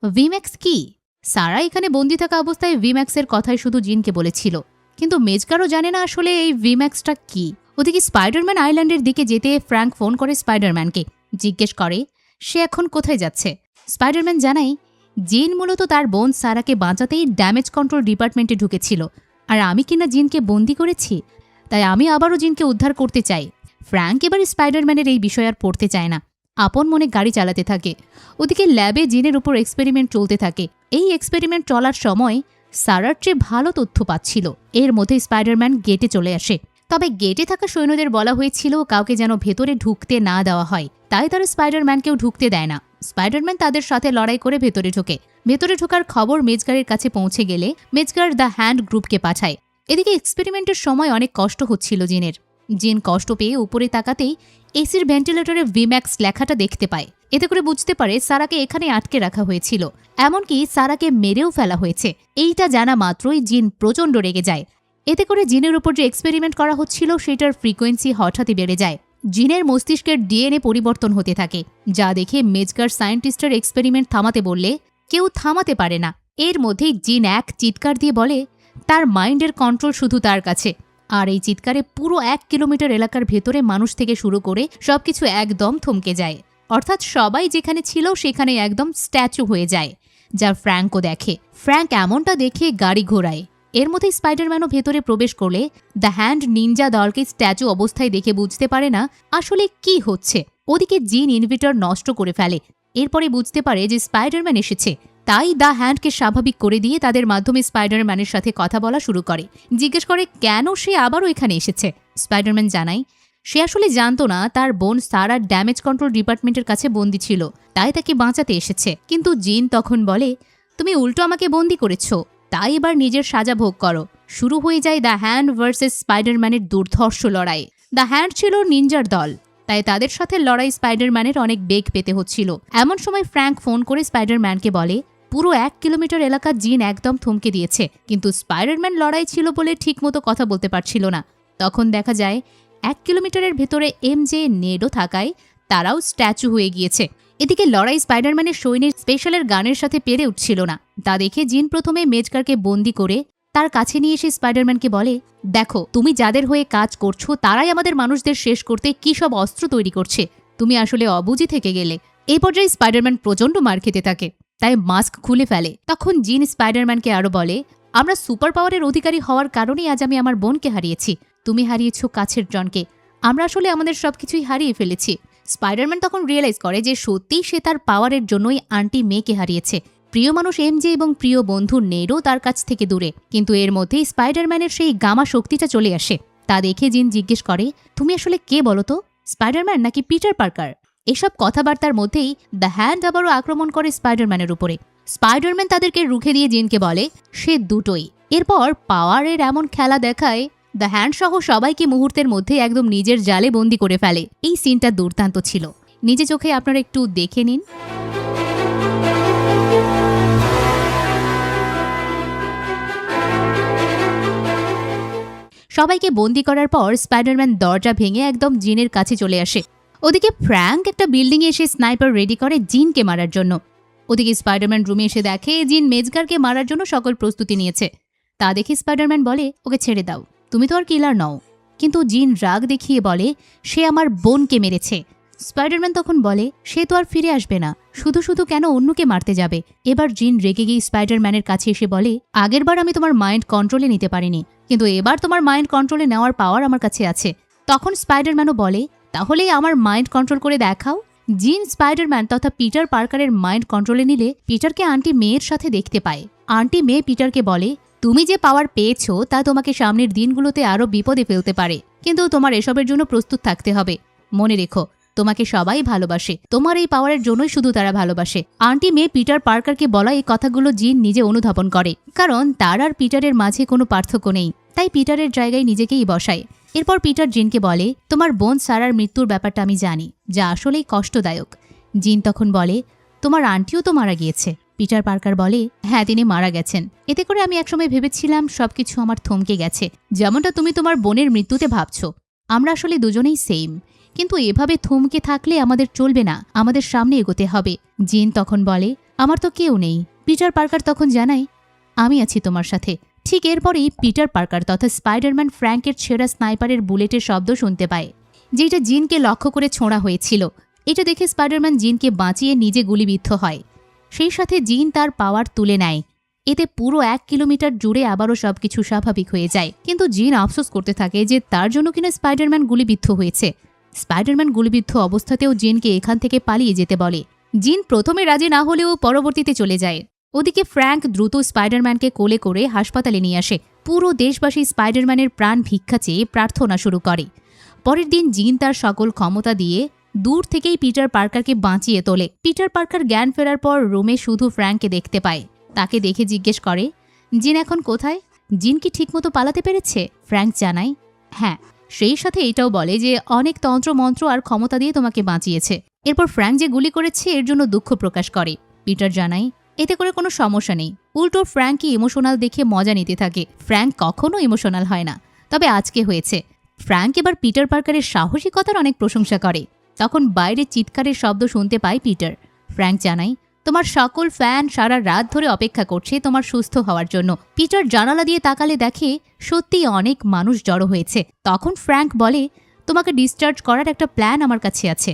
ভিম্যাক্স কি? সারা এখানে বন্দি থাকা অবস্থায় ভিম্যাক্সের কথাই শুধু জিনকে বলেছিল, কিন্তু মেজগারও জানে না আসলে এই ভিম্যাক্সটা কি। ওদিকে স্পাইডারম্যান আইল্যান্ডের দিকে যেতে ফ্র্যাঙ্ক ফোন করে স্পাইডারম্যানকে, জিজ্ঞেস করে সে এখন কোথায় যাচ্ছে। স্পাইডারম্যান জানায় জিন মূলত তার বোন সারাকে বাঁচাতেই ড্যামেজ কন্ট্রোল ডিপার্টমেন্টে ঢুকেছিল, আর আমি কিনা জিনকে বন্দি করেছি, তাই আমি আবারও জিনকে উদ্ধার করতে চাই। ফ্র্যাঙ্ক এবার স্পাইডারম্যানের এই বিষয় আর পড়তে চায় না, আপন মনে গাড়ি চালাতে থাকে। ওদিকে ল্যাবে জিনের উপর এক্সপেরিমেন্ট চলতে থাকে। এই এক্সপেরিমেন্ট চলার সময় সারার চেয়ে ভালো তথ্য পাচ্ছিল। এর মধ্যে স্পাইডারম্যান গেটে চলে আসে, তবে গেটে থাকা সৈন্যদের বলা হয়েছিল কাউকে যেন ভেতরে ঢুকতে না দেওয়া হয়, তাই তারা স্পাইডারম্যানকেও ঢুকতে দেয় না। স্পাইডারম্যান তাদের সাথে লড়াই করে ভেতরে ঢোকে। ভেতরে ঢোকার খবর মেজগারের কাছে পৌঁছে গেলে মেজগার দ্য হ্যান্ড গ্রুপকে পাঠায়। এদিকে এক্সপেরিমেন্টের সময় অনেক কষ্ট হচ্ছিল জিনের। জিন কষ্ট পেয়ে উপরে তাকাতেই এসির ভেন্টিলেটরে ভিম্যাক্স লেখাটা দেখতে পায়। এতে করে বুঝতে পারে সারাকে এখানে আটকে রাখা হয়েছিল, এমনকি সারাকে মেরেও ফেলা হয়েছে। এইটা জানা মাত্রই জিন প্রচণ্ড রেগে যায়। এতে করে জিনের উপর যে এক্সপেরিমেন্ট করা হচ্ছিল সেটার ফ্রিকোয়েন্সি হঠাৎই বেড়ে যায়। জিনের মস্তিষ্কের ডিএনএ পরিবর্তন হতে থাকে, যা দেখে মেজগার সায়েন্টিস্টের এক্সপেরিমেন্ট থামাতে বললে কেউ থামাতে পারে না। এর মধ্যেই জিন এক চিৎকার দিয়ে বলে তার মাইন্ডের কন্ট্রোল শুধু তার কাছে, আর এই চিৎকারে পুরো 1 কিলোমিটার এলাকার ভেতরে মানুষ থেকে শুরু করে সবকিছু একদম থমকে যায়। অর্থাৎ সবাই যেখানে ছিল সেখানে একদম স্ট্যাচু হয়ে যায়, যা ফ্র্যাঙ্কও দেখে। ফ্র্যাঙ্ক এমনটা দেখে গাড়ি ঘোরায়। এর মধ্যে স্পাইডারম্যানও ভেতরে প্রবেশ করলে দ্য হ্যান্ড নিনজা দলকে স্ট্যাচু অবস্থায় দেখে বুঝতে পারে না আসলে কি হচ্ছে। ওদিকে জিন ইনভিটার নষ্ট করে ফেলে। এরপরে বুঝতে পারে যে স্পাইডারম্যান এসেছে, তাই দ্য হ্যান্ডকে স্বাভাবিক করে দিয়ে তাদের মাধ্যমে স্পাইডারম্যানের সাথে কথা বলা শুরু করে। জিজ্ঞেস করে কেন সে আবারও এখানে এসেছে। স্পাইডারম্যান জানায় সে আসলে জানতো না তার বোন সারা ড্যামেজ কন্ট্রোল ডিপার্টমেন্টের কাছে বন্দি ছিল, তাই তাকে বাঁচাতে এসেছে। কিন্তু জিন তখন বলে তুমি উল্টো আমাকে বন্দি করেছো, তাই এবার নিজের সাজা ভোগ করো। শুরু হয়ে যায় দ্য হ্যান্ড ভার্সেস স্পাইডারম্যানের দুর্ধর্ষ লড়াই। দ্য হ্যান্ড ছিল নিনজার দল, তাই তাদের সাথে লড়াই স্পাইডারম্যানের অনেক বেগ পেতে হচ্ছিল। এমন সময় ফ্র্যাঙ্ক ফোন করে স্পাইডারম্যানকে বলে পুরো 1 কিলোমিটার এলাকা জিন একদম থমকে দিয়েছে, কিন্তু স্পাইডারম্যান লড়াই ছিল বলে ঠিকমতো কথা বলতে পারছিল না। তখন দেখা যায় 1 কিলোমিটারের ভেতরে এমজে নেডও থাকায় তারাও স্ট্যাচু হয়ে গিয়েছে। এদিকে লড়াই স্পাইডারম্যানের সৈন্যের স্পেশালের গানের সাথে পেরে উঠছিল না। তা দেখে জিন প্রথমে মেজগারকে বন্দি করে তার কাছে নিয়ে এসে স্পাইডারম্যানকে বলে দেখো তুমি যাদের হয়ে কাজ করছো তারাই আমাদের মানুষদের শেষ করতে কি সব অস্ত্র তৈরি করছে, তুমি আসলে অবুঝি থেকে গেলে। এই পর্যায়ে স্পাইডারম্যান প্রচণ্ড মার খেতে থাকে, তাই মাস্ক খুলে ফেলে। তখন জিন স্পাইডারম্যানকে আরো বলে আমরা সুপার পাওয়ারের অধিকারী হওয়ার কারণেই আজ আমি আমার বোনকে হারিয়েছি, তুমি হারিয়েছো কাছের জনকে, আমরা আসলে আমাদের সবকিছুই হারিয়ে ফেলেছি। স্পাইডারম্যান তখন রিয়েলাইজ করে যে সত্যিই সে তার পাওয়ারের জন্যই আন্টি মেয়েকে হারিয়েছে। প্রিয় মানুষ এমজে এবং প্রিয় বন্ধু নেডও তার কাছ থেকে দূরে, কিন্তু এর মধ্যেই স্পাইডারম্যানের সেই গামা শক্তিটা চলে আসে। তা দেখে জিন জিজ্ঞেস করে তুমি আসলে কে বলো তো, স্পাইডারম্যান নাকি পিটার পার্কার? এসব কথাবার্তার মধ্যেই দ্য হ্যান্ড আবারও আক্রমণ করে স্পাইডারম্যানের উপরে। স্পাইডারম্যান তাদেরকে রুখে দিয়ে জিনকে বলে সে দুটোই। এরপর পাওয়ারের এমন খেলা দেখায় দ্য হ্যান্ড সহ সবাইকে মুহূর্তের মধ্যে একদম নিজের জালে বন্দি করে ফেলে। এই সিনটা দুর্দান্ত ছিল, নিজে চোখে আপনারা একটু দেখে নিন। সবাইকে বন্দি করার পর স্পাইডারম্যান দরজা ভেঙে একদম জিনের কাছে চলে আসে। ওদিকে ফ্র্যাঙ্ক একটা বিল্ডিংয়ে এসে স্নাইপার রেডি করে জিনকে মারার জন্য। ওদিকে স্পাইডারম্যান রুমে এসে দেখে জিন মেজগারকে মারার জন্য সকল প্রস্তুতি নিয়েছে। তা দেখে স্পাইডারম্যান বলে, ওকে ছেড়ে দাও, তুমি তো আর কিলার নও। কিন্তু জিন রাগ দেখিয়ে বলে, সে আমার বোনকে মেরেছে। স্পাইডারম্যান তখন বলে, সে তো আর ফিরে আসবে না, শুধু শুধু কেন অন্যকে মারতে যাবে। এবার জিন রেগে গিয়ে স্পাইডারম্যানের কাছে এসে বলে, আগেরবার আমি তোমার মাইন্ড কন্ট্রোলে নিতে পারিনি, কিন্তু এবার তোমার মাইন্ড কন্ট্রোলে নেওয়ার পাওয়ার আমার কাছে আছে। তখন স্পাইডারম্যানও বলে, তাহলেই আমার মাইন্ড কন্ট্রোল করে দেখাও। জিন স্পাইডারম্যান তথা পিটার পার্কারের মাইন্ড কন্ট্রোলে নিলে পিটারকে আন্টি মেয়ের সাথে দেখতে পায়। আন্টি মেয়ে পিটারকে বলে, তুমি যে পাওয়ার পেয়েছো তা তোমাকে সামনের দিনগুলোতে আরও বিপদে ফেলতে পারে, কিন্তু তোমার এসবের জন্য প্রস্তুত থাকতে হবে। মনে রেখো, তোমাকে সবাই ভালোবাসে, তোমার এই পাওয়ারের জন্যই শুধু তারা ভালোবাসে। আন্টি মেয়ে পিটার পার্কারকে বলা এই কথাগুলো জিন নিজে অনুধাবন করে, কারণ তার আর পিটারের মাঝে কোনো পার্থক্য নেই, তাই পিটারের জায়গায় নিজেকেই বসায়। এরপর পিটার জিনকে বলে, তোমার বোন সারার মৃত্যুর ব্যাপারটা আমি জানি, যা আসলেই কষ্টদায়ক। জিন তখন বলে, তোমার আন্টিও তো মারা গিয়েছে। পিটার পার্কার বলে, হ্যাঁ, তিনি মারা গেছেন। এতে করে আমি একসময় ভেবেছিলাম সবকিছু আমার থমকে গেছে, যেমনটা তুমি তোমার বোনের মৃত্যুতে ভাবছো। আমরা আসলে দুজনেই সেম, কিন্তু এভাবে থমকে থাকলে আমাদের চলবে না, আমাদের সামনে এগোতে হবে। জিন তখন বলে, আমার তো কেউ নেই। পিটার পার্কার তখন জানায়, আমি আছি তোমার সাথে। ঠিক এরপরেই পিটার পার্কার তথা স্পাইডারম্যান ফ্র্যাঙ্কের ছেঁড়া স্নাইপারের বুলেটের শব্দ শুনতে পায়, যেটা জিনকে লক্ষ্য করে ছোঁড়া হয়েছিল। এটা দেখে স্পাইডারম্যান জিনকে বাঁচিয়ে নিজে গুলিবিদ্ধ হয়। সেই সাথে জিন তার পাওয়ার তুলে নেয়। এতে পুরো 1 কিলোমিটার জুড়ে আবারও সবকিছু স্বাভাবিক হয়ে যায়। কিন্তু জিন আফসোস করতে থাকে যে তার জন্য কিনা স্পাইডারম্যান গুলিবিদ্ধ হয়েছে। স্পাইডারম্যান গুলিবিদ্ধ অবস্থাতেও জিনকে এখান থেকে পালিয়ে যেতে বলে। জিন প্রথমে রাজি না হলেও পরবর্তীতে চলে যায়। ওদিকে ফ্র্যাঙ্ক দ্রুত স্পাইডারম্যানকে কোলে করে হাসপাতালে নিয়ে আসে। পুরো দেশবাসী স্পাইডারম্যানের প্রাণ ভিক্ষা চেয়ে প্রার্থনা শুরু করে। পরের দিন জিন তার সকল ক্ষমতা দিয়ে দূর থেকেই পিটার পার্কারকে বাঁচিয়ে তোলে। পিটার পার্কার জ্ঞান ফেরার পর রুমে শুধু ফ্র্যাঙ্ককে দেখতে পায়। তাকে দেখে জিজ্ঞেস করে, জিন এখন কোথায়? জিন কি ঠিকমতো পালাতে পেরেছে? ফ্র্যাঙ্ক জানায়, হ্যাঁ। সেই সাথে এটাও বলে যে অনেক তন্ত্রমন্ত্র আর ক্ষমতা দিয়ে তোমাকে বাঁচিয়েছে। এরপর ফ্র্যাঙ্ক যে গুলি করেছে এর জন্য দুঃখ প্রকাশ করে। পিটার জানায়, এতে করে কোনো সমস্যা নেই। উল্টো ফ্র্যাঙ্কই ইমোশনাল দেখে মজা নিতে থাকে। ফ্র্যাঙ্ক কখনো ইমোশনাল হয় না, তবে আজকে হয়েছে। ফ্র্যাঙ্ক এবার পিটার পার্কারের সাহসিকতার অনেক প্রশংসা করে। তখন বাইরে চিৎকারের শব্দ শুনতে পায় পিটার। ফ্র্যাঙ্ক জানায়, তোমার সকল ফ্যান সারা রাত ধরে অপেক্ষা করছে তোমার সুস্থ হওয়ার জন্য। পিটার জানালা দিয়ে তাকালে দেখে সত্যিই অনেক মানুষ জড়ো হয়েছে। তখন ফ্র্যাঙ্ক বলে, তোমাকে ডিসচার্জ করার একটা প্ল্যান আমার কাছে আছে।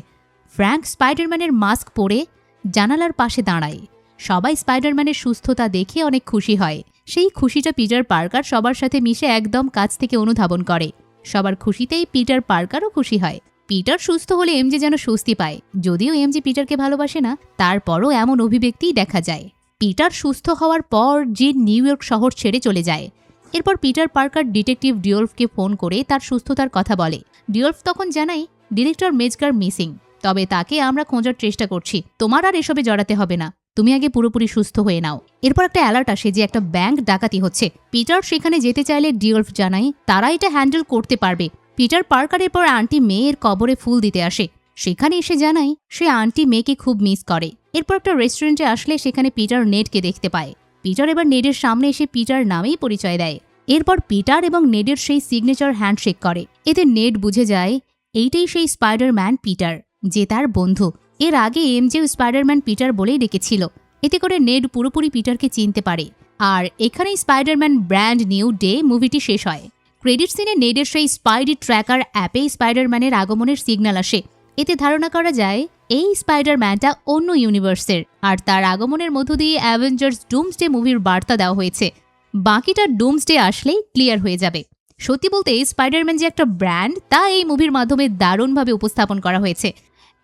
ফ্র্যাঙ্ক স্পাইডারম্যানের মাস্ক পরে জানালার পাশে দাঁড়ায়। সবাই স্পাইডারম্যানের সুস্থতা দেখে অনেক খুশি হয়। সেই খুশিটা পিটার পার্কার সবার সাথে মিশে একদম কাছ থেকে অনুধাবন করে। সবার খুশিতেই পিটার পার্কারও খুশি হয়। পিটার সুস্থ হলে এমজে যেন স্বস্তি পায়। যদিও এমজে পিটারকে ভালোবাসে না, তারপরও এমন অভিব্যক্তিই দেখা যায়। পিটার সুস্থ হওয়ার পর জিন নিউ ইয়র্ক শহর ছেড়ে চলে যায়। এরপর পিটার পার্কার ডিটেকটিভ ডিওলফকে ফোন করে তার সুস্থতার কথা বলে। ডিওলফ তখন জানায়, ডিরেক্টর মেজগার মিসিং, তবে তাকে আমরা খোঁজার চেষ্টা করছি। তোমার আর এসবে জড়াতে হবে না, তুমি আগে পুরোপুরি সুস্থ হয়ে নাও। এরপর একটা অ্যালার্ট আসে যে একটা ব্যাংক ডাকাতি হচ্ছে। পিটার সেখানে যেতে চাইলে ডিওলফ জানায় তারা এটা হ্যান্ডেল করতে পারবে। পিটার পার্কারের পর আন্টি মেয়ের কবরে ফুল দিতে আসে। সেখানে এসে জানায় সে আন্টি মেয়েকে খুব মিস করে। এরপর একটা রেস্টুরেন্টে আসলে সেখানে পিটার নেডকে দেখতে পায়। পিটার এবার নেডের সামনে এসে পিটার নামেই পরিচয় দেয়। এরপর পিটার এবং নেডের সেই সিগনেচার হ্যান্ডশেক করে। এতে নেড বুঝে যায় এইটাই সেই স্পাইডারম্যান পিটার, যে তার বন্ধু। এর আগে এমজে স্পাইডারম্যান পিটার বলেই ডেকেছিল। এতে করে নেড পুরোপুরি পিটারকে চিনতে পারে। আর এখানেই স্পাইডারম্যান ব্র্যান্ড নিউ ডে মুভিটি শেষ হয়। ক্রেডিট সিনে নেডের সেই স্পাইডি ট্র্যাকার অ্যাপে স্পাইডারম্যানের আগমনের সিগন্যাল আসে। এতে ধারণা করা যায় এই স্পাইডারম্যানটা অন্য ইউনিভার্সের, আর তার আগমনের মধ্য দিয়ে অ্যাভেঞ্জার্স ডুমসডে মুভির বার্তা দেওয়া হয়েছে। বাকিটা ডুমসডে আসলেই ক্লিয়ার হয়ে যাবে। সত্যি বলতে স্পাইডারম্যান যে একটা ব্র্যান্ড তা এই মুভির মাধ্যমে দারুণভাবে উপস্থাপন করা হয়েছে।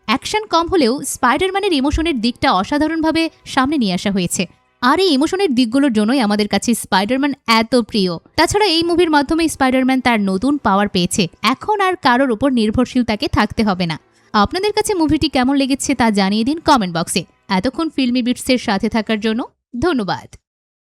অ্যাকশন কম হলেও স্পাইডারম্যানের ইমোশনের দিকটা অসাধারণভাবে সামনে নিয়ে আসা হয়েছে। আর এই ইমোশনের দিকগুলোর জন্যই আমাদের কাছে স্পাইডারম্যান এত প্রিয়। তাছাড়া এই মুভির মাধ্যমে স্পাইডারম্যান তার নতুন পাওয়ার পেয়েছে। এখন আর কারোর উপর নির্ভরশীল তাকে থাকতে হবে না। আপনাদের কাছে মুভিটি কেমন লেগেছে তা জানিয়ে দিন কমেন্ট বক্সে। এতক্ষণ ফিল্মি বিটসের সাথে থাকার জন্য ধন্যবাদ।